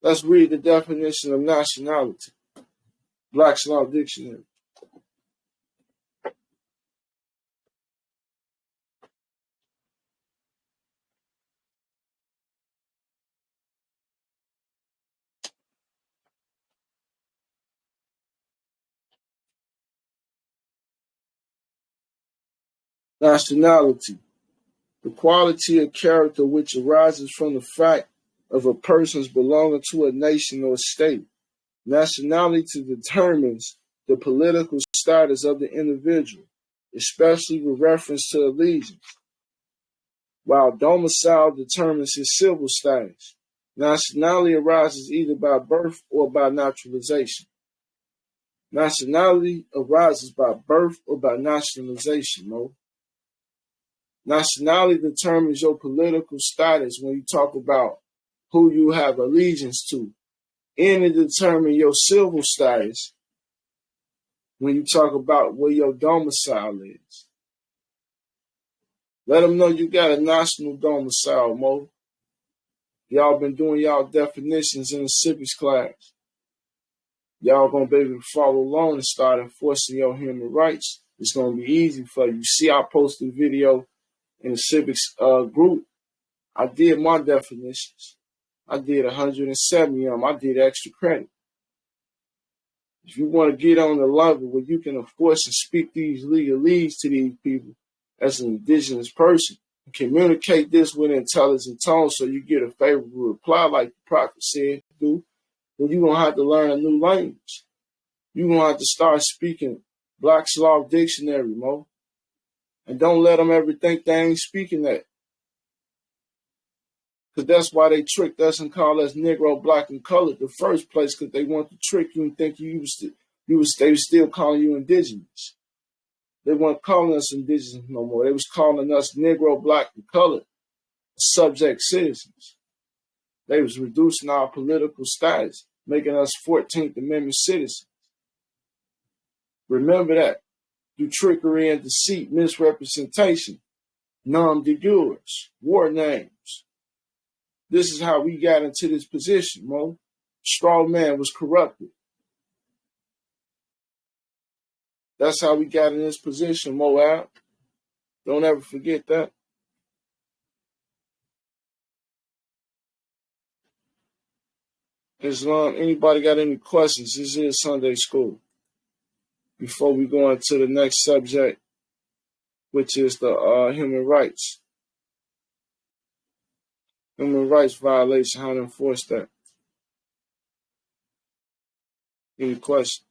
Let's read the definition of nationality. Black's Law Dictionary. Nationality, the quality of character which arises from the fact of a person's belonging to a nation or state. Nationality determines the political status of the individual, especially with reference to allegiance, while domicile determines his civil status. Nationality arises either by birth or by naturalization. Nationality arises by birth or by nationalization, Mo. Nationality determines your political status when you talk about who you have allegiance to. And it determines your civil status when you talk about where your domicile is. Let them know you got a national domicile, Mo. Y'all been doing y'all definitions in the civics class. Y'all gonna be able to follow along and start enforcing your human rights. It's gonna be easy for you. See, I posted a video in the civics group. I did my definitions. I did 170 of them. I did extra credit. If you want to get on the level where you can enforce and speak these legalese to these people as an indigenous person, and communicate this with intelligent tone so you get a favorable reply like the prophet said do, then you're going to have to learn a new language. You're going to have to start speaking Black's Law Dictionary, Mo. And don't let them ever think they ain't speaking that. Because that's why they tricked us and called us Negro, Black, and Colored in the first place, because they want to trick you and think they was still calling you indigenous. They weren't calling us indigenous no more. They was calling us Negro, Black, and Colored, subject citizens. They was reducing our political status, making us 14th Amendment citizens. Remember that. Through trickery and deceit, misrepresentation, nom de guerres, war names. This is how we got into this position, Mo. Straw man was corrupted. That's how we got in this position, Moab. Don't ever forget that. Islam, anybody got any questions? This is Sunday school. Before we go into the next subject, which is the human rights. Human rights violation, how to enforce that. Any questions?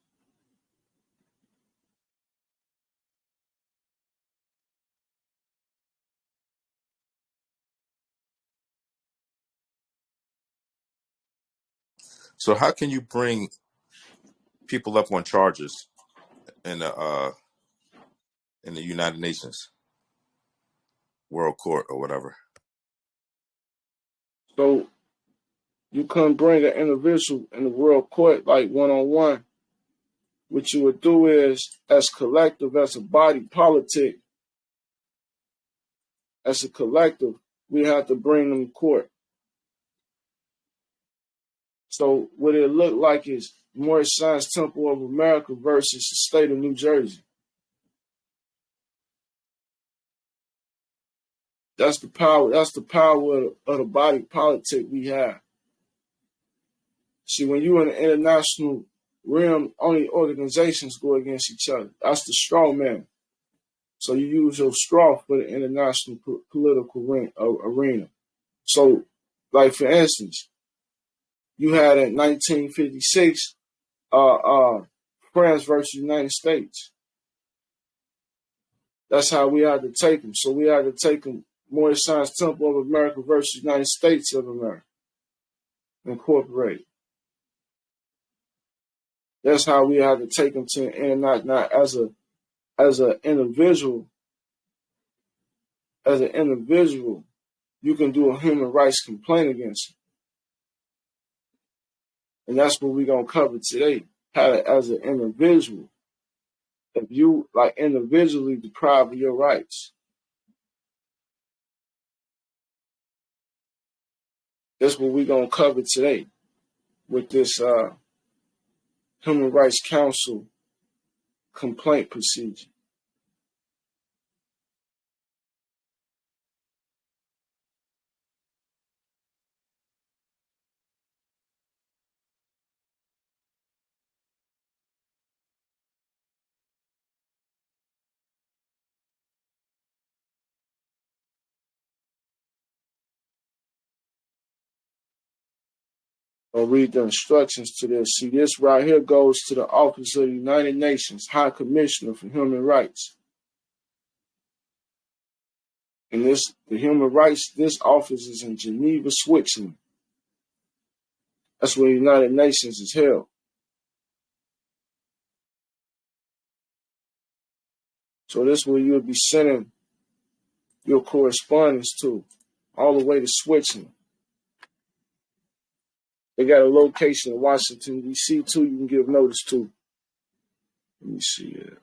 So how can you bring people up on charges in the United Nations World Court or whatever? So you couldn't bring an individual in the world court like one-on-one. What you would do is, as collective, as a body politic, as a collective, we have to bring them to court. So what it looked like is Moorish Science Temple of America versus the state of New Jersey. That's the power. That's the power of the body politic we have. See, when you're in the international realm, only organizations go against each other. That's the straw man. So you use your straw for the international political arena. So, like for instance, you had in 1956 France versus United States. That's how we had to take them. So we had to take them Moorish Science Temple of America versus United States of America, Incorporated. That's how we had to take them to the internet. Not as an individual. As an individual, you can do a human rights complaint against them. And that's what we're going to cover today. How to, as an individual, if you like individually deprive of your rights. That's what we're going to cover today. with this Human Rights Council complaint procedure. I'll read the instructions to this. See, this right here goes to the Office of the United Nations High Commissioner for Human Rights. And the human rights, this office is in Geneva, Switzerland. That's where the United Nations is held. So this is where you'll be sending your correspondence to, all the way to Switzerland. They got a location in Washington, D.C. too. You can give notice to. Let me see it.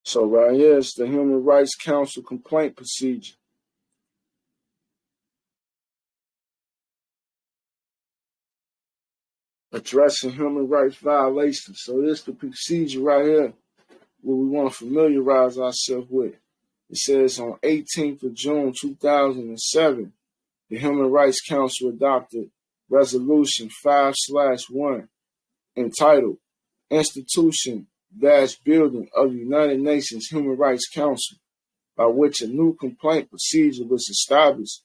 So right here is the Human Rights Council complaint procedure. Addressing human rights violations. So this is the procedure right here what we want to familiarize ourselves with. It says on 18th of June 2007, the Human Rights Council adopted Resolution 5/1 entitled Institution-Building of the United Nations Human Rights Council, by which a new complaint procedure was established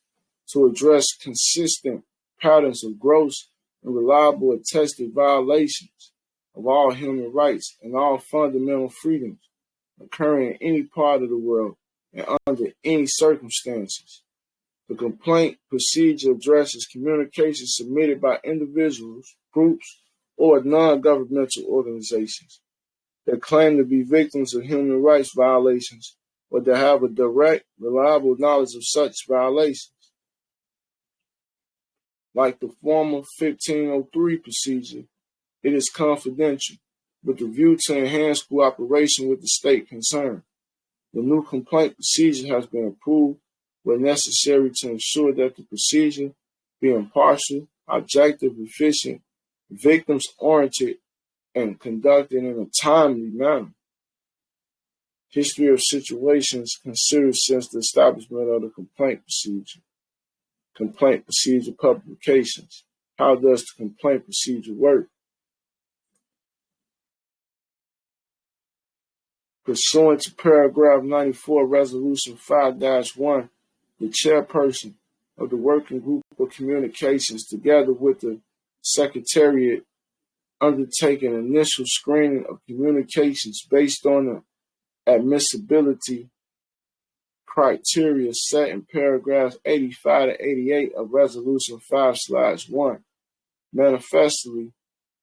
to address consistent patterns of gross and reliable attested violations of all human rights and all fundamental freedoms occurring in any part of the world and under any circumstances. The complaint procedure addresses communications submitted by individuals, groups, or non-governmental organizations that claim to be victims of human rights violations or that have a direct, reliable knowledge of such violations. Like the former 1503 procedure, it is confidential, with the view to enhance cooperation with the state concerned. The new complaint procedure has been approved where necessary to ensure that the procedure be impartial, objective, efficient, victims-oriented, and conducted in a timely manner. History of situations considered since the establishment of the complaint procedure. Complaint procedure publications. How does the complaint procedure work? Pursuant to paragraph 94, Resolution 5-1, the chairperson of the Working Group of Communications, together with the Secretariat, undertake an initial screening of communications based on the admissibility criteria set in paragraphs 85 to 88 of Resolution 5/1. Manifestly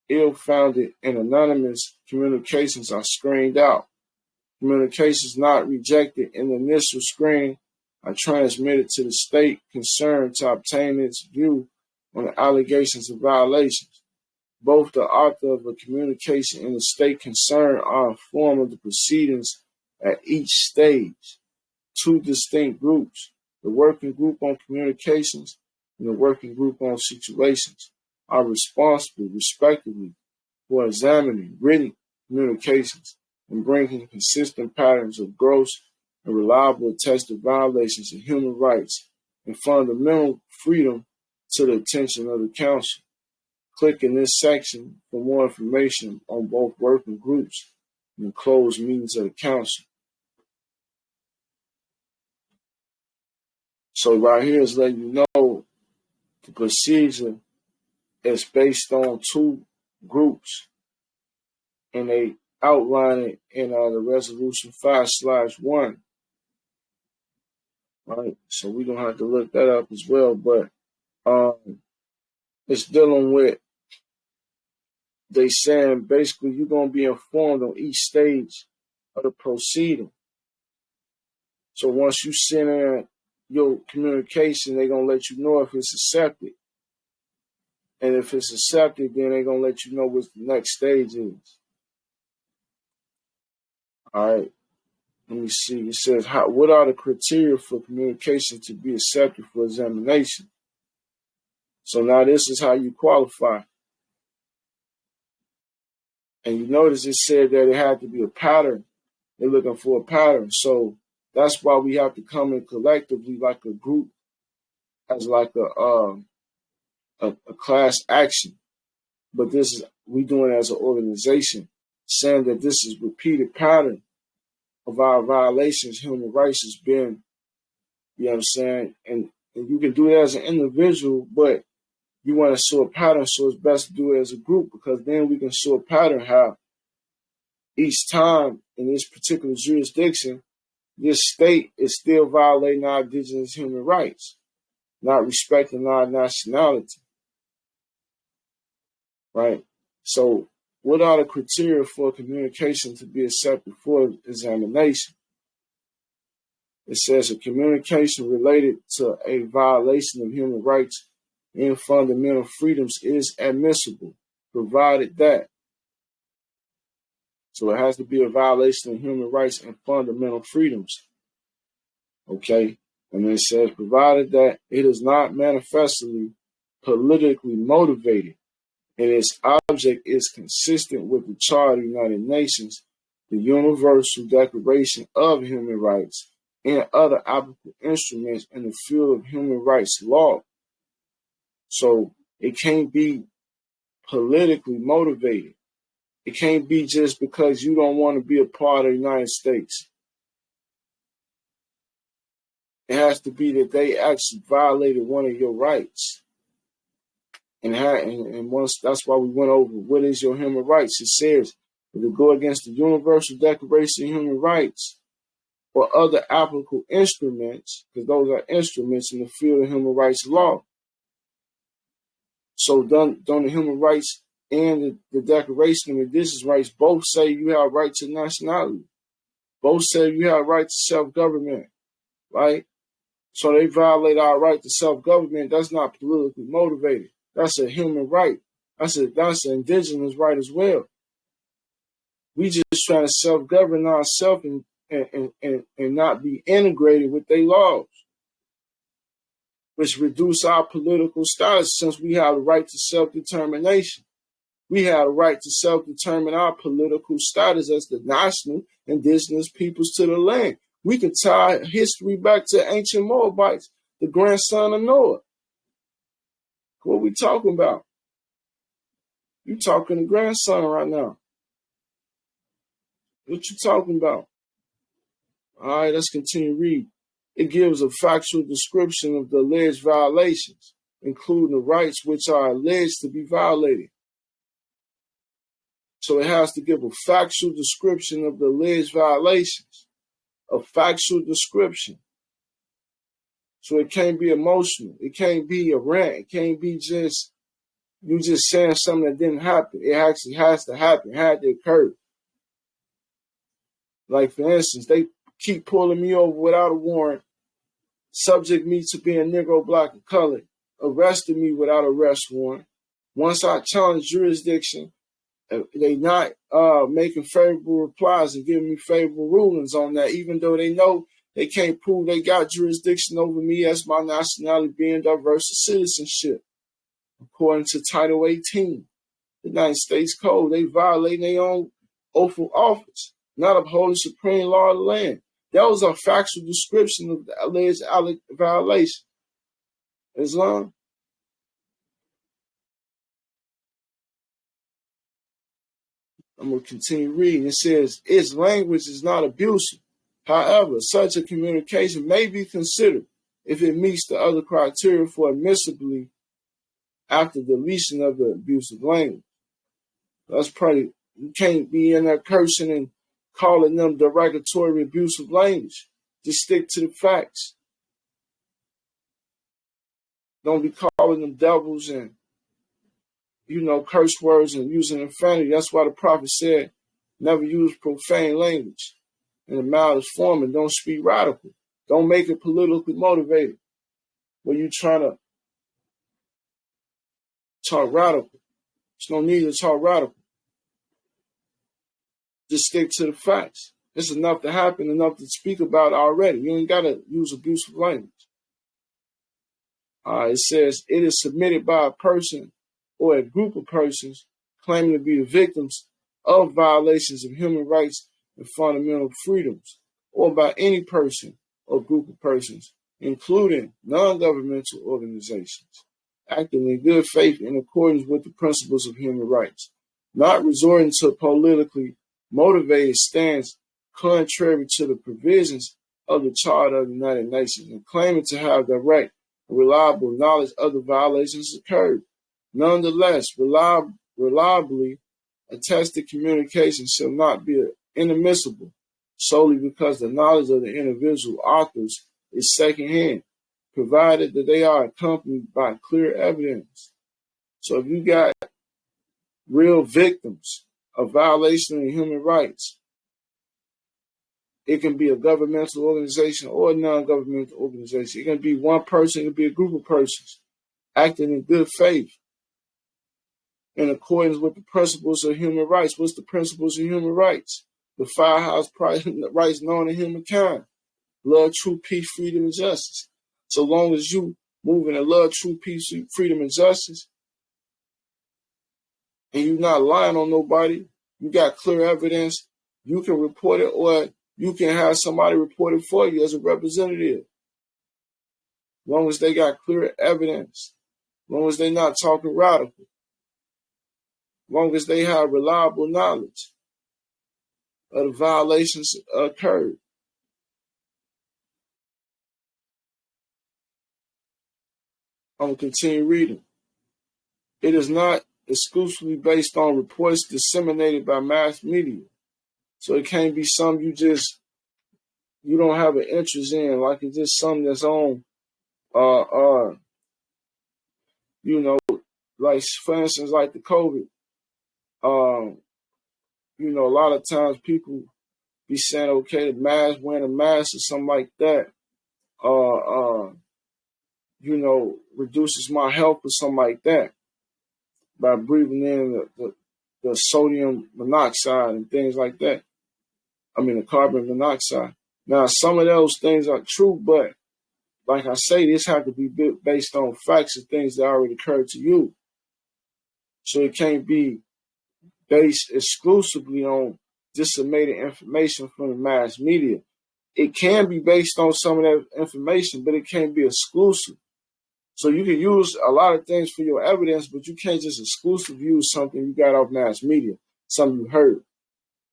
ill-founded and anonymous communications are screened out. Communications not rejected in the initial screening are transmitted to the state concerned to obtain its view on the allegations of violations. Both the author of a communication and the state concerned are informed of the proceedings at each stage. Two distinct groups, the Working Group on Communications and the Working Group on Situations, are responsible, respectively, for examining written communications and bringing consistent patterns of gross and reliable attested violations of human rights and fundamental freedom to the attention of the Council. Click in this section for more information on both working groups and closed meetings of the council. So right here is letting you know the procedure is based on two groups, and they outline it in the resolution 5/1. Right, so we don't have to look that up as well, but it's dealing with, they saying basically you're going to be informed on each stage of the proceeding. So once you send in your communication, they're going to let you know if it's accepted. And if it's accepted, then they're going to let you know what the next stage is. All right. Let me see. It says, what are the criteria for communication to be accepted for examination? So now this is how you qualify. And you notice it said that it had to be a pattern. They're looking for a pattern. So that's why we have to come in collectively like a group, as like a class action. But this is, we doing it as an organization, saying that this is repeated pattern of our violations, human rights has been, you know what I'm saying? And you can do it as an individual, but you want to show a pattern, so it's best to do it as a group, because then we can show a pattern how each time in this particular jurisdiction, this state is still violating our indigenous human rights, not respecting our nationality, right? So what are the criteria for communication to be accepted for examination? It says a communication related to a violation of human rights and fundamental freedoms is admissible, provided that. So it has to be a violation of human rights and fundamental freedoms. Okay? And it says, provided that it is not manifestly politically motivated and its object is consistent with the Charter of the United Nations, the Universal Declaration of Human Rights, and other applicable instruments in the field of human rights law. So it can't be politically motivated. It can't be just because you don't want to be a part of the United States. It has to be that they actually violated one of your rights. And once, that's why we went over what is your human rights. It says if it go against the Universal Declaration of Human Rights or other applicable instruments, because those are instruments in the field of human rights law. So don't the human rights and the Declaration of Indigenous Rights both say you have right to nationality. Both say you have right to self-government, right? So they violate our right to self-government. That's not politically motivated. That's a human right. That's an indigenous right as well. We just trying to self-govern ourselves and not be integrated with their laws, which reduce our political status since we have the right to self-determination. We have the right to self-determine our political status as the national indigenous peoples to the land. We could tie history back to ancient Moabites, the grandson of Noah. What we talking about? You talking to grandson right now. What you talking about? All right, let's continue reading. It gives a factual description of the alleged violations, including the rights which are alleged to be violated. So it has to give a factual description of the alleged violations, a factual description. So it can't be emotional. It can't be a rant. It can't be just you just saying something that didn't happen. It actually has to happen, had to occur. Like, for instance, they keep pulling me over without a warrant, subject me to being Negro, black, and colored, arrested me without arrest warrant. Once I challenge jurisdiction, they not making favorable replies and giving me favorable rulings on that, even though they know they can't prove they got jurisdiction over me as my nationality being diverse to citizenship. According to Title 18, the United States Code, they violate their own oath of office, not upholding supreme law of the land. That was a factual description of the alleged violation. Islam. I'm going to continue reading. It says, its language is not abusive. However, such a communication may be considered if it meets the other criteria for admissibly after deletion of the abusive language. That's probably, you can't be in there cursing and calling them derogatory abusive language. Just stick to the facts. Don't be calling them devils and, curse words and using profanity. That's why the prophet said, never use profane language in the mildest form and don't speak radical. Don't make it politically motivated when you're trying to talk radical. There's no need to talk radical. Just stick to the facts. It's enough to happen, enough to speak about already. You ain't got to use abusive language. It says it is submitted by a person or a group of persons claiming to be the victims of violations of human rights and fundamental freedoms, or by any person or group of persons, including non-governmental organizations, acting in good faith in accordance with the principles of human rights, not resorting to politically motivated stance contrary to the provisions of the Charter of the United Nations, and claiming to have direct and reliable knowledge of the violations occurred. Nonetheless, reliably attested communication shall not be inadmissible solely because the knowledge of the individual authors is secondhand, provided that they are accompanied by clear evidence. So if you got real victims of violation of human rights, it can be a governmental organization or a non-governmental organization. It can be one person, it can be a group of persons acting in good faith in accordance with the principles of human rights. What's the principles of human rights? The five house rights known to humankind: love, truth, peace, freedom, and justice. So long as you move in love, truth, peace, freedom, and justice, and you're not lying on nobody, you got clear evidence, you can report it, or you can have somebody report it for you as a representative. As long as they got clear evidence, as long as they're not talking radical, as long as they have reliable knowledge of the violations occurred. I'm going to continue reading. It is not exclusively based on reports disseminated by mass media. So it can't be something you don't have an interest in, like it's just something that's on, like for instance, like the COVID. A lot of times people be saying, okay, the mask, wearing a mask or something like that, reduces my health or something like that by breathing in the sodium monoxide and things like that. The carbon monoxide. Now, some of those things are true, but like I say, this has to be based on facts and things that already occurred to you. So it can't be based exclusively on disseminated information from the mass media. It can be based on some of that information, but it can't be exclusive. So you can use a lot of things for your evidence, but you can't just exclusively use something you got off mass media, something you heard.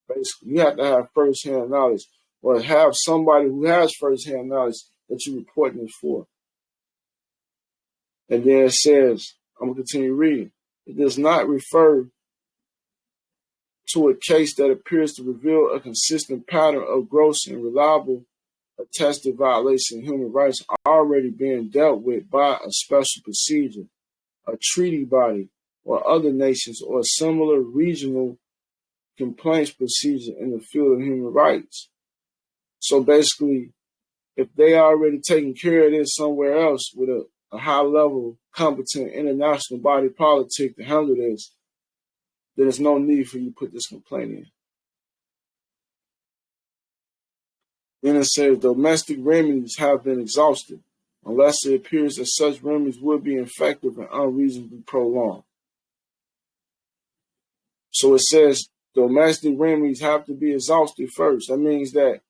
Basically, you have to have first-hand knowledge, or have somebody who has first-hand knowledge that you're reporting it for. And then it says, I'm going to continue reading. It does not refer to a case that appears to reveal a consistent pattern of gross and reliable attested violation of human rights already being dealt with by a special procedure, a treaty body, or other nations, or a similar regional complaints procedure in the field of human rights. So basically, if they already taking care of this somewhere else with a high-level, competent international body politic to handle this, then there's no need for you to put this complaint in. Then it says domestic remedies have been exhausted, unless it appears that such remedies would be ineffective and unreasonably prolonged. So it says domestic remedies have to be exhausted first. That means that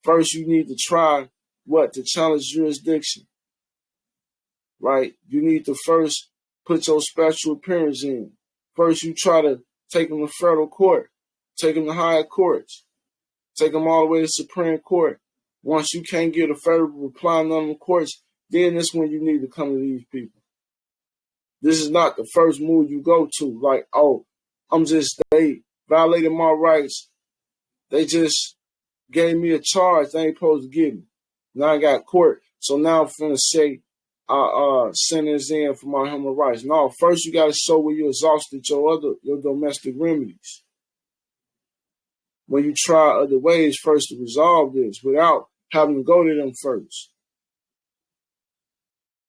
first you need to try to challenge jurisdiction, right? You need to first put your special appearance in. First you try to take them to federal court. Take them to higher courts. Take them all the way to Supreme Court. Once you can't get a favorable reply in none of the courts, then that's when you need to come to these people. This is not the first move you go to. Like, oh, they violated my rights. They just gave me a charge they ain't supposed to give me. Now I got court. So now I'm finna say sentence in for my human rights. No, first you gotta show where you exhausted your domestic remedies. When you try other ways first to resolve this without having to go to them first.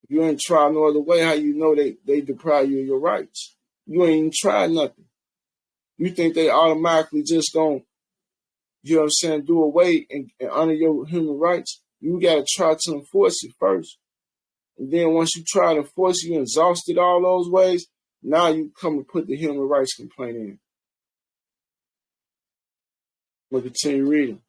If you ain't tried no other way, how you know they deprive you of your rights? You ain't even tried nothing. You think they automatically just gonna, you know what I'm saying, do away and honor your human rights? You gotta try to enforce it first. And then once you try to enforce it, you exhausted all those ways, now you come and put the human rights complaint in. I'm gonna continue reading.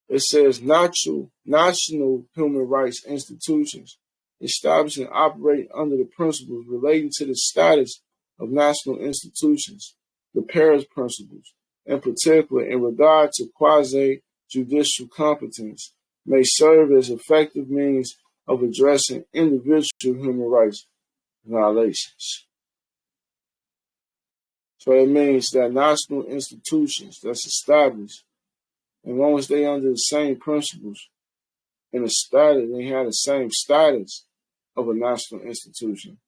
It says national human rights institutions establish and operate under the principles relating to the status of national institutions, the Paris principles, in particular in regard to quasi-judicial competence, may serve as effective means of addressing individual human rights violations. So it means that national institutions that's established, as long as they under the same principles and the status, they have the same status of a national institution.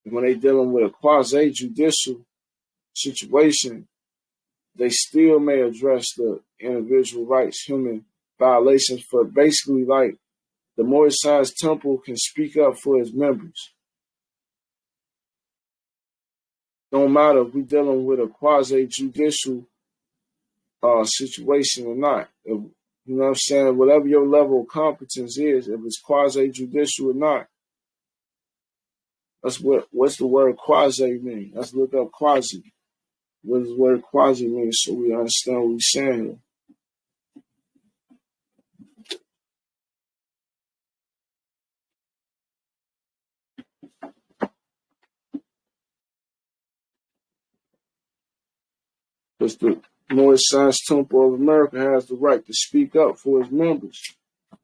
And when they dealing with a quasi-judicial situation, they still may address the individual rights, human violations for basically like the Moorish Science Temple can speak up for its members. Don't matter if we're dealing with a quasi-judicial situation or not. If, you know what I'm saying? Whatever your level of competence is, if it's quasi-judicial or not, what's the word quasi mean? Let's look up quasi. What does the word quasi mean so we understand what we're saying here? Because the Moorish Science Temple of America has the right to speak up for its members,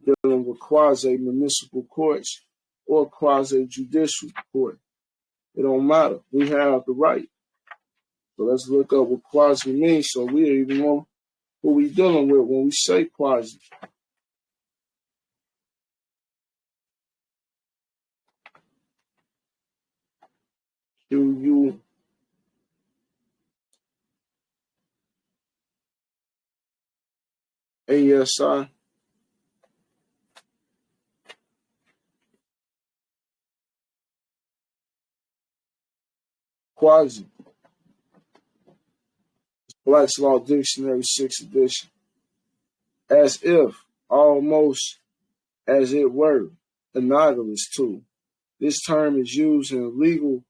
dealing with quasi-municipal courts or quasi-judicial court. It don't matter. We have the right. So let's look up what quasi means so we even know who we dealing with when we say quasi. Q-U-A-S-I. Quasi. Black's Law Dictionary, 6th edition. As if, almost, as it were, analogous to. This term is used in legal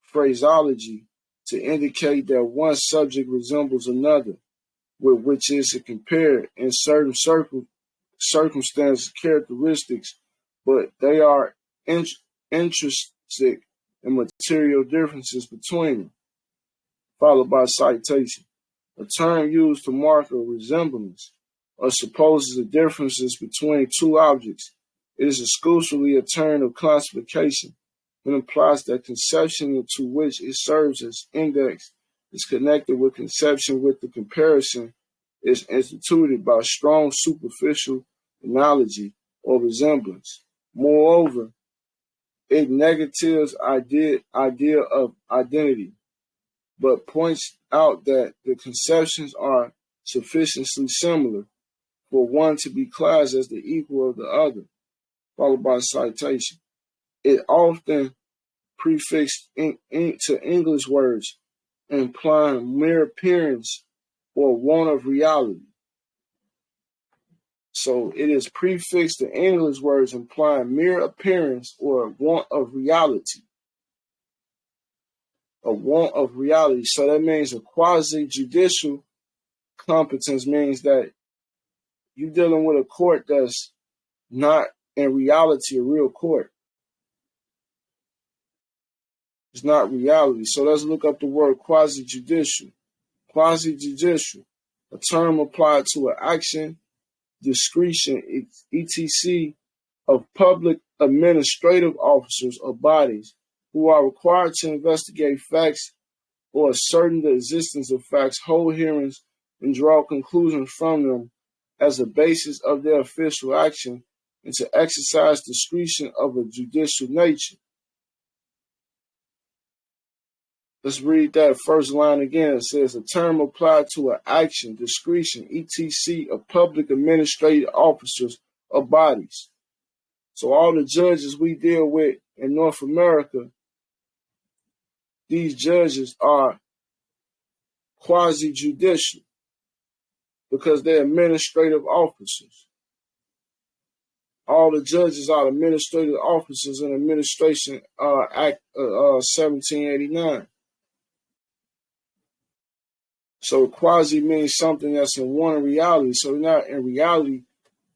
phraseology to indicate that one subject resembles another, with which is to compare in certain circumstances characteristics, but they are intrinsic and material differences between them, followed by citation. A term used to mark a resemblance or supposes the differences between two objects. It is exclusively a term of classification and implies that conception to which it serves as index is connected with conception with the comparison is instituted by strong superficial analogy or resemblance. Moreover, it negatives idea of identity, but points out that the conceptions are sufficiently similar for one to be classed as the equal of the other, followed by citation. It often prefixed to English words implying mere appearance or want of reality. So it is prefixed to English words implying mere appearance or want of reality. A want of reality. So that means a quasi-judicial competence means that you're dealing with a court that's not in reality a real court. It's not reality. So let's look up the word quasi-judicial. Quasi-judicial, a term applied to an action, discretion, etc., of public administrative officers or bodies who are required to investigate facts or ascertain the existence of facts, hold hearings, and draw conclusions from them as a basis of their official action, and to exercise discretion of a judicial nature. Let's read that first line again. It says, a term applied to an action, discretion, etc., of public administrative officers or bodies. So all the judges we deal with in North America, these judges are quasi-judicial because they're administrative officers. All the judges are administrative officers in Administration Act 1789. So quasi means something that's in one reality. So not in reality,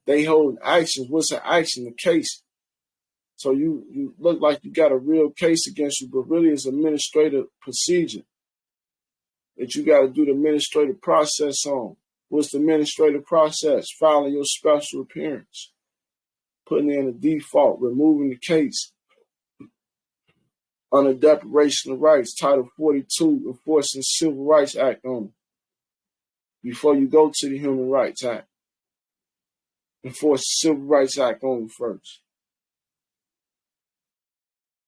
they hold actions. What's an action? A case. So you look like you got a real case against you, but really it's administrative procedure that you got to do the administrative process on. What's the administrative process? Filing your special appearance, putting in a default, removing the case under Declaration of Rights, Title 42, enforcing Civil Rights Act on it. Before you go to the Human Rights Act, enforce the Civil Rights Act on them first.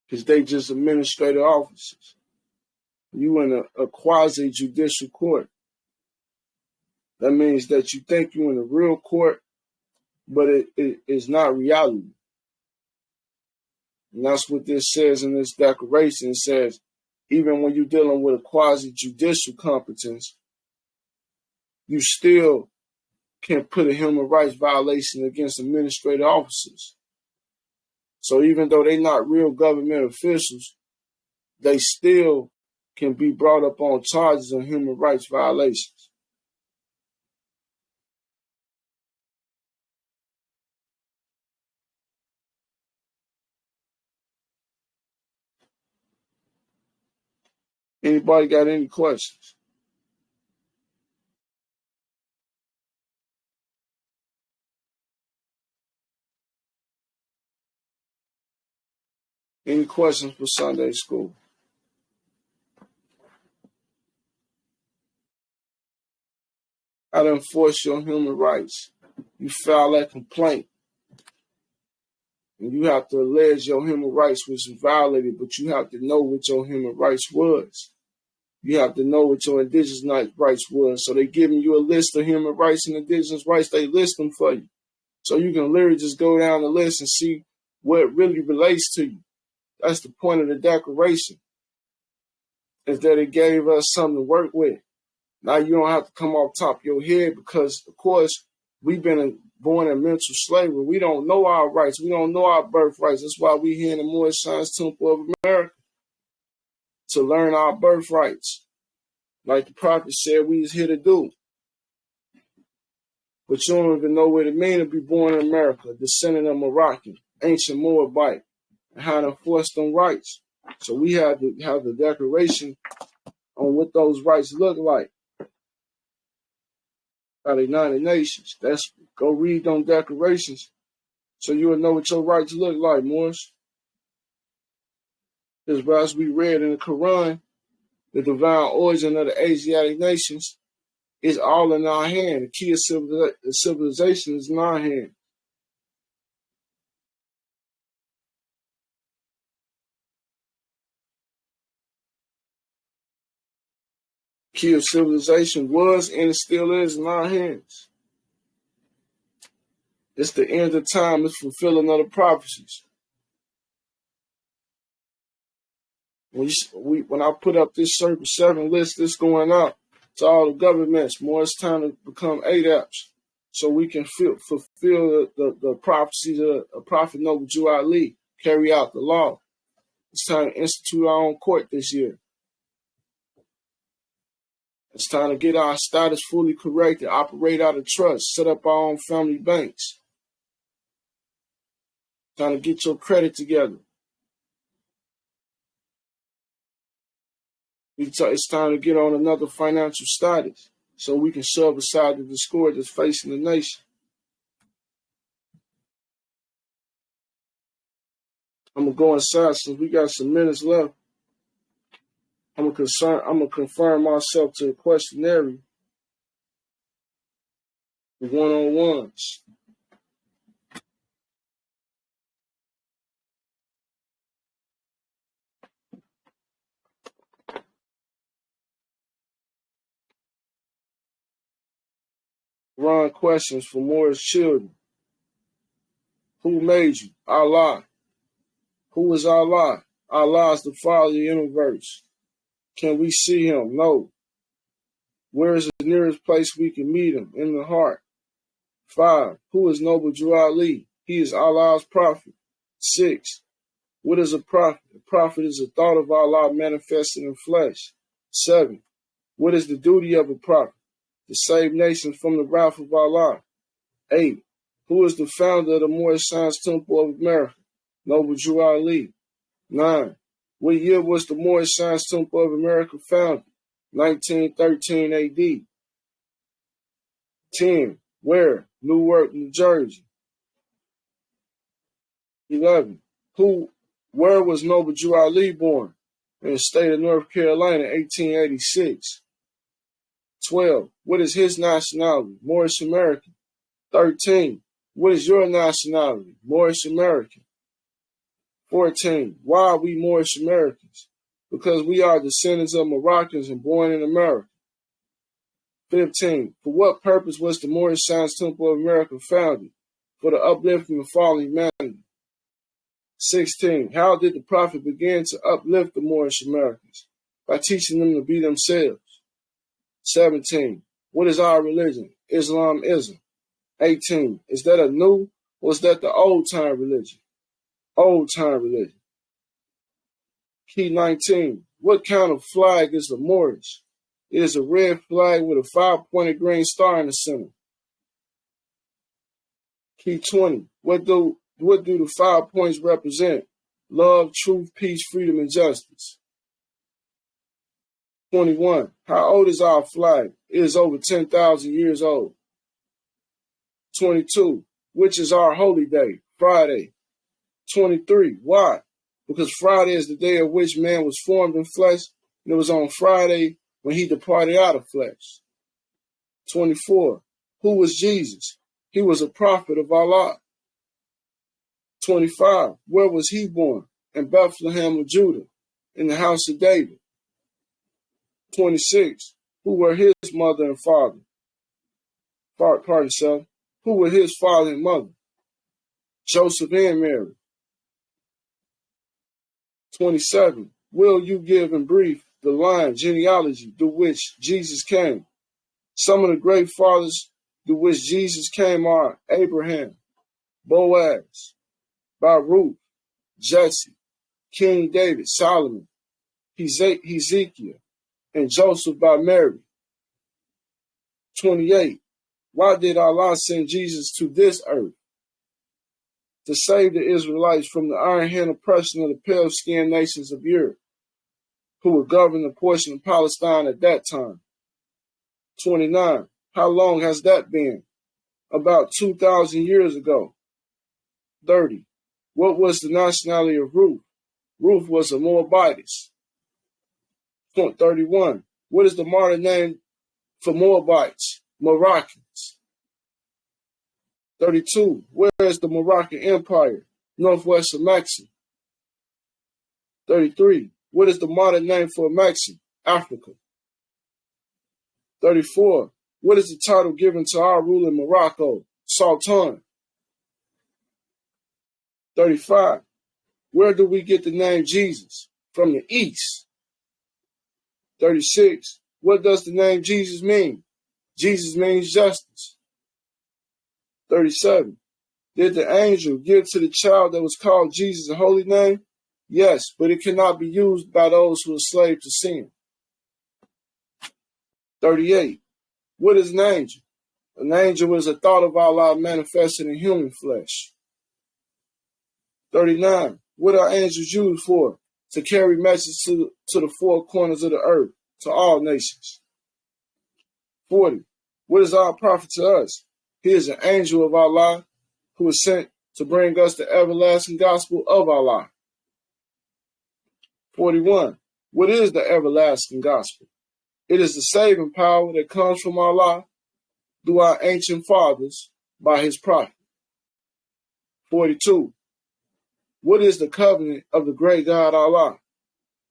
Because they just administrative officers. You in a quasi-judicial court. That means that you think you're in a real court, but it is not reality. And that's what this says in this declaration. It says, even when you're dealing with a quasi-judicial competence, you still can put a human rights violation against administrative officers. So even though they're not real government officials, they still can be brought up on charges of human rights violations. Anybody got any questions? Any questions for Sunday school? How to enforce your human rights. You file that complaint. And you have to allege your human rights was violated, but you have to know what your human rights was. You have to know what your indigenous rights was. So they're giving you a list of human rights and indigenous rights. They list them for you. So you can literally just go down the list and see what really relates to you. That's the point of the declaration, is that it gave us something to work with. Now you don't have to come off top of your head because, of course, we've been born in mental slavery. We don't know our rights. We don't know our birthrights. That's why we're here in the Moorish Science Temple of America, to learn our birthrights. Like the prophet said we was here to do. But you don't even know what it means to be born in America, descendant of Moroccan, ancient Moabite, and how to enforce them rights. So we have to have the declaration on what those rights look like by the United Nations. Go read them declarations so you will know what your rights look like, Morris. As we read in the Quran, the divine origin of the Asiatic nations is all in our hand. The key of civilization is in our hand. The key of civilization was and it still is in our hands. It's the end of time. It's fulfilling of the prophecies. When I put up this Circle 7 list that's going out to all the governments, more it's time to become ADAPs so we can fulfill the prophecies of Prophet Noble Jew Ali, carry out the law. It's time to institute our own court this year. It's time to get our status fully corrected, operate out of trust, set up our own family banks. Time to get your credit together. It's time to get on another financial status so we can shove aside the discord that's facing the nation. I'm going to go inside since we got some minutes left. I'm going to confirm myself to a questionnaire. The one-on-ones. Run questions for Moore's children. Who made you? Allah. Who is Allah? Allah is the Father of the universe. Can we see him? No. Where is the nearest place we can meet him? In the heart. 5. Who is Noble Drew Ali? He is Allah's prophet. 6. What is a prophet? A prophet is a thought of Allah manifested in flesh. 7. What is the duty of a prophet? To save nations from the wrath of Allah. 8. Who is the founder of the Moorish Science Temple of America? Noble Drew Ali. 9. What year was the Moorish Science Temple of America founded? 1913 AD. 10. Where? Newark, New Jersey. 11. Where was Noble Drew Ali born? In the state of North Carolina, 1886. 12. What is his nationality? Moorish American. 13. What is your nationality? Moorish American. 14. Why are we Moorish Americans? Because we are descendants of Moroccans and born in America. 15. For what purpose was the Moorish Science Temple of America founded? For the uplifting of fallen humanity. 16. How did the prophet begin to uplift the Moorish Americans? By teaching them to be themselves. 17. What is our religion? Islamism. 18. Is that a new or is that the old time religion? Old time religion. Key 19. What kind of flag is the Moorish? It is a red flag with a 5-pointed green star in the center. Key 20. What do the 5 points represent? Love, truth, peace, freedom, and justice. 21. How old is our flag? It is over 10,000 years old. 22. Which is our holy day? Friday. 23. Why? Because Friday is the day of which man was formed in flesh, and it was on Friday when he departed out of flesh. 24. Who was Jesus? He was a prophet of Allah. 25. Where was he born? In Bethlehem of Judah, in the house of David. 26. Who were his mother and father? Pardon, self. Who were his father and mother? Joseph and Mary. 27. Will you give in brief the line, genealogy, through which Jesus came? Some of the great fathers through which Jesus came are Abraham, Boaz, Baruch, Jesse, King David, Solomon, Hezekiah, and Joseph by Mary. 28. Why did Allah send Jesus to this earth? To save the Israelites from the iron hand oppression of the pale-skinned nations of Europe, who would govern a portion of Palestine at that time. 29. How long has that been? About 2,000 years ago. 30. What was the nationality of Ruth? Ruth was a Moabitess. 31. What is the modern name for Moabites? Moroccans. 32. Where is the Moroccan Empire? Northwest of Maxi. 33. What is the modern name for Maxi? Africa. 34. What is the title given to our ruler in Morocco? Sultan. 35. Where do we get the name Jesus? From the East. 36. What does the name Jesus mean? Jesus means justice. 37. Did the angel give to the child that was called Jesus a holy name? Yes, but it cannot be used by those who are slaves to sin. 38. What is an angel? An angel is a thought of Allah manifested in human flesh. 39. What are angels used for? to carry messages to the four corners of the earth, to all nations. 40. What is our prophet to us? He is an angel of Allah who is sent to bring us the everlasting gospel of Allah. 41. What is the everlasting gospel? It is the saving power that comes from Allah through our ancient fathers by his prophet. 42. What is the covenant of the great God Allah?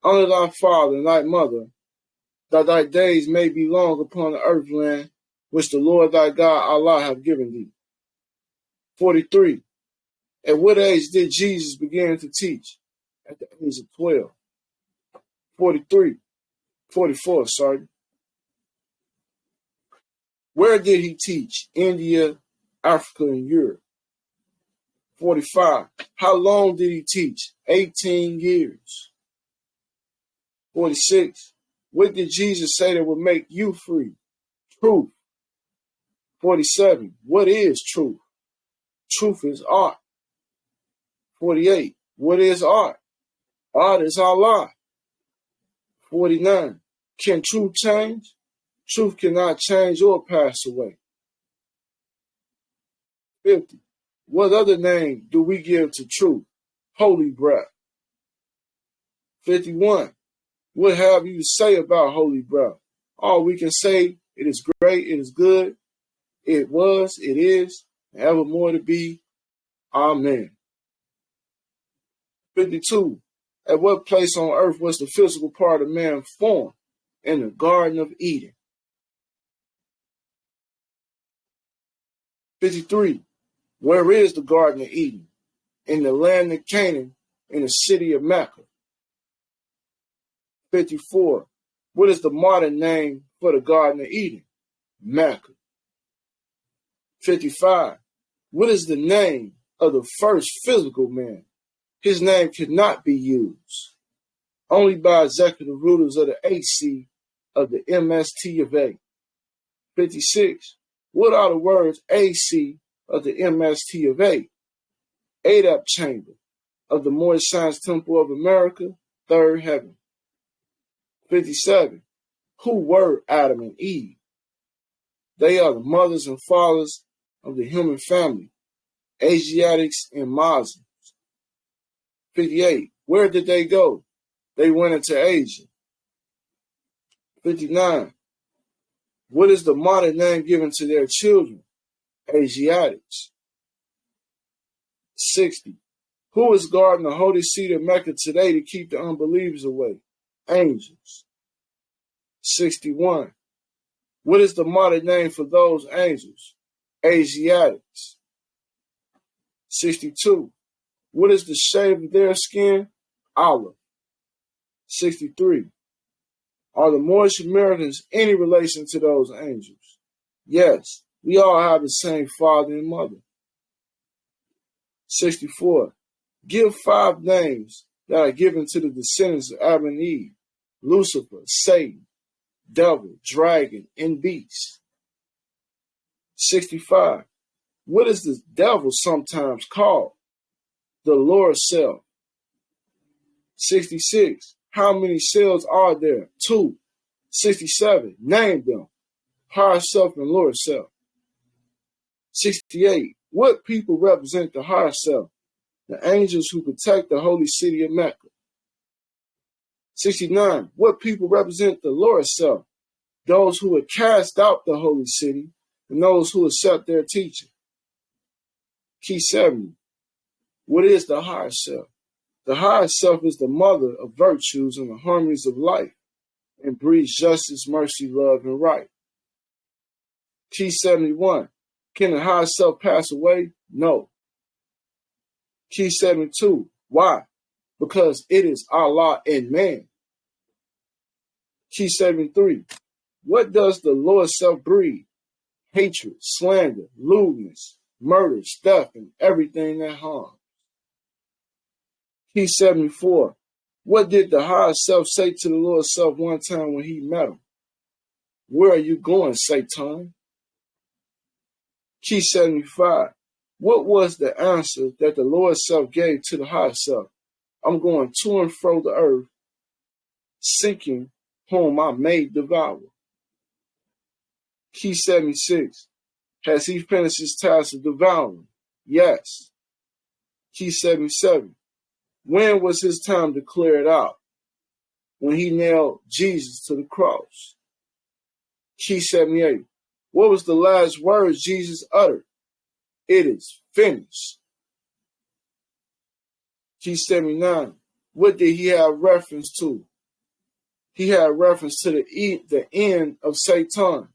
Honor thy father and thy mother, that thy days may be long upon the earth land, which the Lord thy God Allah hath given thee. 43. At what age did Jesus begin to teach? At the age of 12. 44, sorry. Where did he teach? India, Africa, and Europe. 45. How long did he teach? 18 years. 46. What did Jesus say that would make you free? Truth. 47. What is truth? Truth is art. 48. What is art? Art is Allah. 49. Can truth change? Truth cannot change or pass away. 50. What other name do we give to truth? Holy breath. 51. What have you to say about holy breath? All we can say, it is great, it is good, it was, it is, and evermore to be. Amen. 52. At what place on earth was the physical part of man formed? In the Garden of Eden. 53. Where is the Garden of Eden? In the land of Canaan, in the city of Mecca. 54. What is the modern name for the Garden of Eden? Mecca. 55. What is the name of the first physical man? His name could not be used. Only by executive rulers of the AC of the MST of A. 56. What are the words AC of the MST of A? ADAP chamber of the Moorish Science Temple of America, third heaven. 57. Who were Adam and Eve? They are the mothers and fathers of the human family, Asiatics and Muslims. 58. Where did they go? They went into Asia. 59. What is the modern name given to their children? Asiatics. 60. Who is guarding the holy seat of Mecca today to keep the unbelievers away? Angels. 61. What is the modern name for those angels? Asiatics. 62. What is the shade of their skin? Olive. 63. Are the Moorish Americans any relation to those angels? Yes, we all have the same father and mother. 64. Give 5 names that are given to the descendants of Adam and Eve: Lucifer, Satan, devil, dragon, and beast. 65. What is the devil sometimes called? The Lord self. 66. How many cells are there? 2. 67. Name them. Higher self and lower self. 68. What people represent the higher self? The angels who protect the holy city of Mecca. 69. What people represent the lower self? Those who would cast out the holy city and those who accept their teaching. Key 70. What is the higher self? The higher self is the mother of virtues and the harmonies of life and breeds justice, mercy, love, and right. Key 71. Can the higher self pass away? No. Key 72. Why? Because it is Allah and man. Key 73. What does the lower self breed? Hatred, slander, lewdness, murder, theft, and everything that harms. Key 74. What did the higher self say to the lower self one time when he met him? Where are you going, Satan? Key 75. What was the answer that the lower self gave to the higher self? I'm going to and fro the earth, seeking whom I may devour. Key 76. Has he finished his task of devouring? Yes. Key 77. When was his time declared out? When he nailed Jesus to the cross. Key 78. What was the last words Jesus uttered? It is finished. Key 79. What did he have reference to? He had reference to the end of Satan.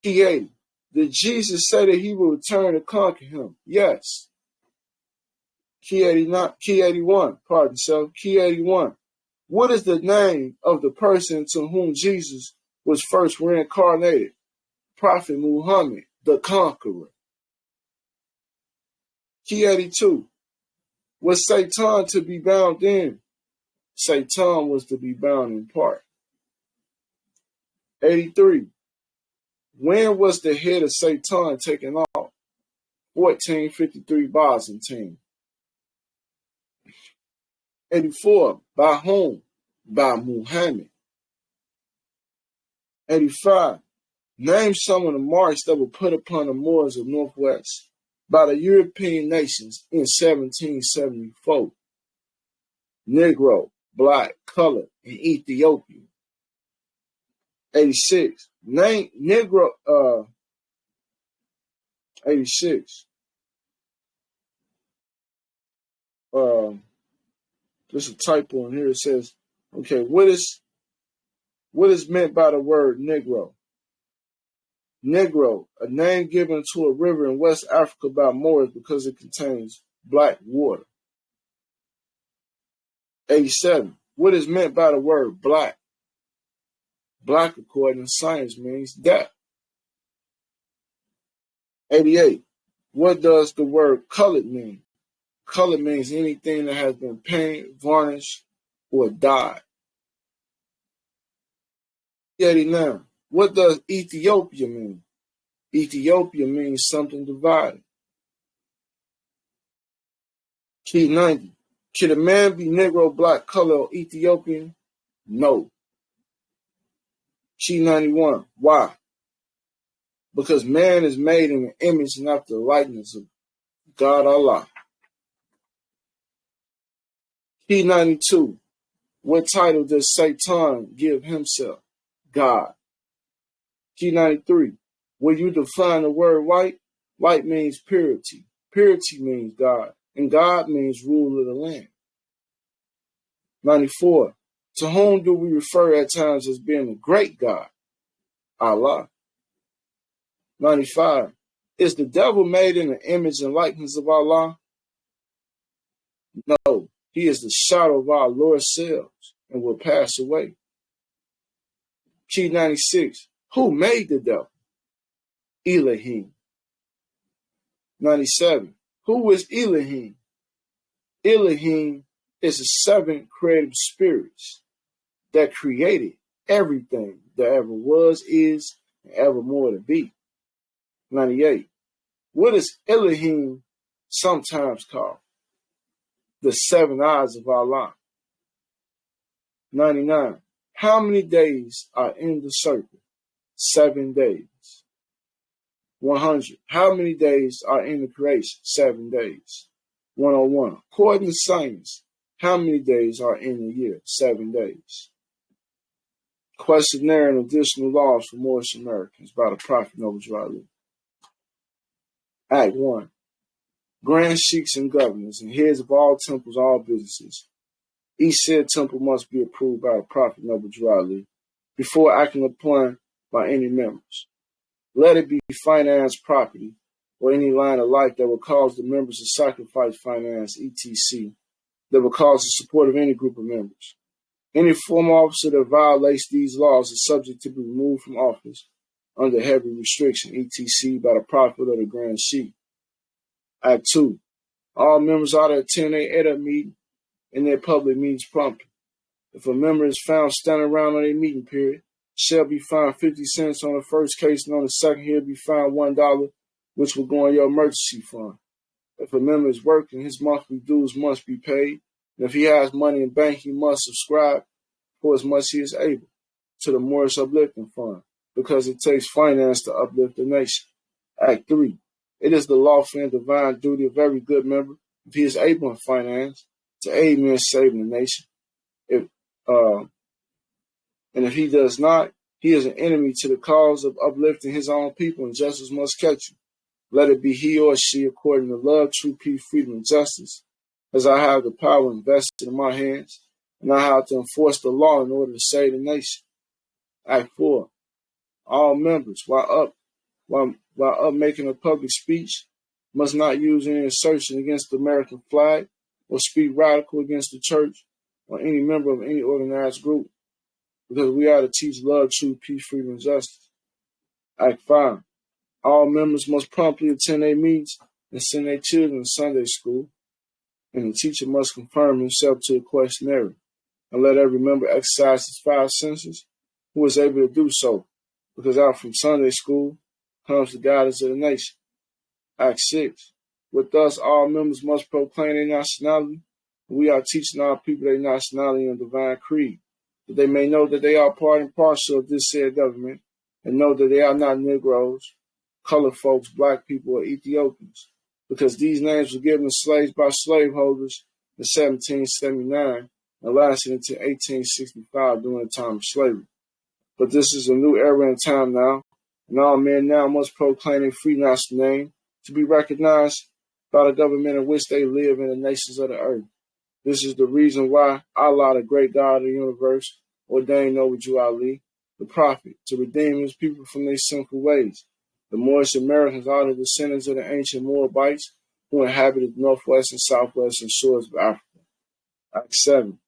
Key 80. Did Jesus say that he will return to conquer him? Yes. Key 81. Pardon self. Key 81. What is the name of the person to whom Jesus was first reincarnated? Prophet Muhammad, the Conqueror. Key 82. Was Satan to be bound in? Satan was to be bound in part. 83. When was the head of Satan taken off? 1453 Byzantine. 84. By whom? By Muhammad. 85. Name some of the marks that were put upon the Moors of Northwest by the European nations in 1774. Negro, black, colored, and Ethiopian. 86. Name Negro. 86. There's a typo in here. It says, okay, what is meant by the word Negro? Negro, a name given to a river in West Africa by Moors because it contains black water. 87. What is meant by the word black? Black, according to science, means death. 88. What does the word colored mean? Color means anything that has been painted, varnished, or dyed. 89. What does Ethiopia mean? Ethiopia means something divided. Key 90. Should a man be Negro, black, color, or Ethiopian? No. Key 91. Why? Because man is made in the image and after the likeness of God Allah. Key 92. What title does Satan give himself? God. Key 93. Will you define the word white? White means purity. Purity means God. And God means ruler of the land. 94. To whom do we refer at times as being a great God? Allah. 95. Is the devil made in the image and likeness of Allah? No. He is the shadow of our Lord's selves and will pass away. Key 96. Who made the devil? Elohim. 97. Who is Elohim? Elohim is the 7 creative spirits that created everything that ever was, is, and evermore to be. 98. What is Elohim sometimes called? The 7 eyes of Allah. 99. How many days are in the circle? 7 days. 100. How many days are in the creation? 7 days. 101. According to science, how many days are in a year? 7 days. Questionnaire and additional laws for Moorish Americans by the Prophet Noble Drew. Act 1. Grand Sheiks and governors and heads of all temples, all businesses. Each said temple must be approved by the Prophet Noble Drew before acting upon by any members. Let it be finance property or any line of life that will cause the members to sacrifice finance, etc., that will cause the support of any group of members. Any former officer that violates these laws is subject to be removed from office under heavy restriction, etc., by the Prophet of the Grand Sheik. Act 2. All members ought to attend their EDA meeting and their public meetings promptly. If a member is found standing around on a meeting period, shall be fined 50 cents on the first case, and on the second he'll be fined $1, which will go on your emergency fund. If a member is working, his monthly dues must be paid. And if he has money in bank, he must subscribe for as much as he is able to the Morris Uplifting Fund, because it takes finance to uplift the nation. Act 3. It is the lawful and divine duty of every good member, if he is able in finance, to aid men saving the nation. And if he does not, he is an enemy to the cause of uplifting his own people, and justice must catch you. Let it be he or she according to love, true peace, freedom, and justice, as I have the power invested in my hands, and I have to enforce the law in order to save the nation. Act 4. All members, while up making a public speech, must not use any assertion against the American flag or speak radical against the church or any member of any organized group, because we are to teach love, truth, peace, freedom, and justice. Act 5. All members must promptly attend their meetings and send their children to Sunday school, and the teacher must confirm himself to a questionnaire, and let every member exercise his 5 senses who is able to do so, because out from Sunday school comes the guidance of the nation. Act 6. With us, all members must proclaim their nationality. We are teaching our people their nationality and divine creed, that they may know that they are part and parcel of this said government, and know that they are not Negroes, colored folks, black people, or Ethiopians, because these names were given to slaves by slaveholders in 1779 and lasted until 1865 during the time of slavery. But this is a new era in time now, and all men now must proclaim their free national name to be recognized by the government in which they live in the nations of the earth. This is the reason why Allah, the great God of the universe, ordained Noble Ali, the prophet, to redeem his people from their sinful ways. The Moorish Americans are the descendants of the ancient Moabites who inhabited the northwest and southwestern shores of Africa. Act 7.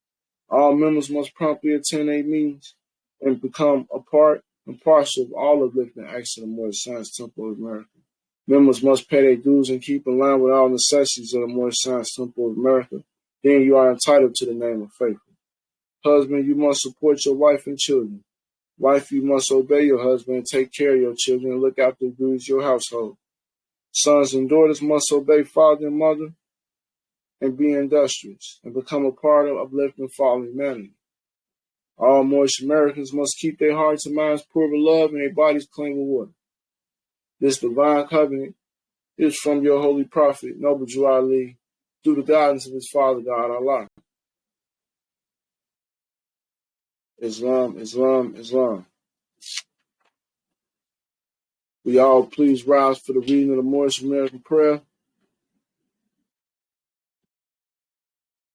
All members must promptly attend their meetings and become a part and parcel of all uplifting acts of the Moorish Science Temple of America. Members must pay their dues and keep in line with all necessities of the Moorish Science Temple of America. Then you are entitled to the name of faithful. Husband, you must support your wife and children. Wife, you must obey your husband and take care of your children and look after the duties of your household. Sons and daughters must obey father and mother and be industrious and become a part of uplifting fallen humanity. All Moorish Americans must keep their hearts and minds pure with love and their bodies clean with water. This divine covenant is from your holy prophet, Noble Ali, through the guidance of his father God, Allah. Islam, Islam, Islam. We all please rise for the reading of the Moorish American prayer.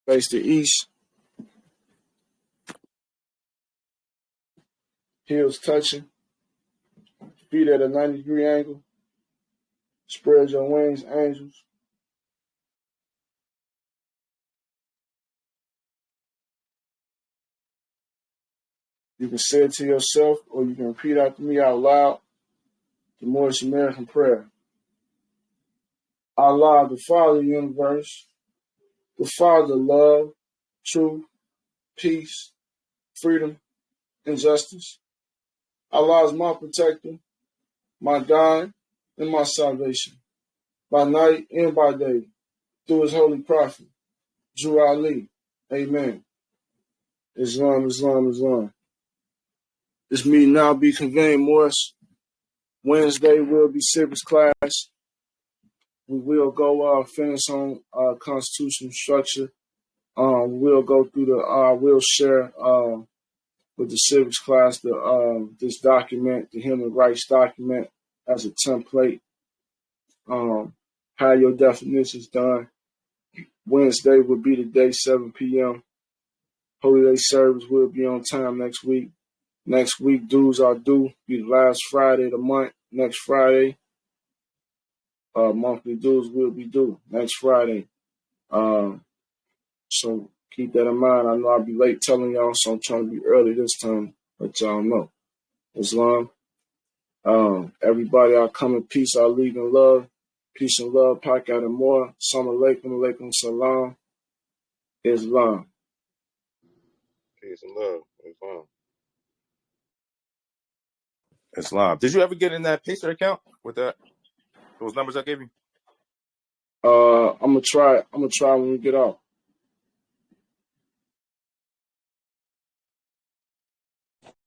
Face the east. Heels touching. Feet at a 90-degree angle. Spread your wings, angels. You can say it to yourself or you can repeat after me out loud. The Moorish American prayer. Allah, the Father of the universe, the Father of love, truth, peace, freedom, and justice. Allah is my protector, my guide, and my salvation, by night and by day, through his holy prophet, Ali. Amen. Islam, Islam, Islam. This meeting now be convened, Morris. Wednesday will be civics class. We will go finish on constitutional structure. We'll go through we'll share with the civics class this document, the human rights document, as a template. How your definitions done. Wednesday will be the day, 7 p.m. Holy Day service will be on time next week. Next week, dues are due. Be the last Friday of the month. Next Friday, monthly dues will be due next Friday. So keep that in mind. I know I'll be late telling y'all, so I'm trying to be early this time. Let y'all know. Islam. Everybody, I'll come in peace. I'll leave in love. Peace and love. Pack out and more. Assalamu alaikum. Alaikum salam. Islam. Peace and love. Islam. Islam. Did you ever get in that Pacer account with those numbers I gave you? I'm gonna try when we get off.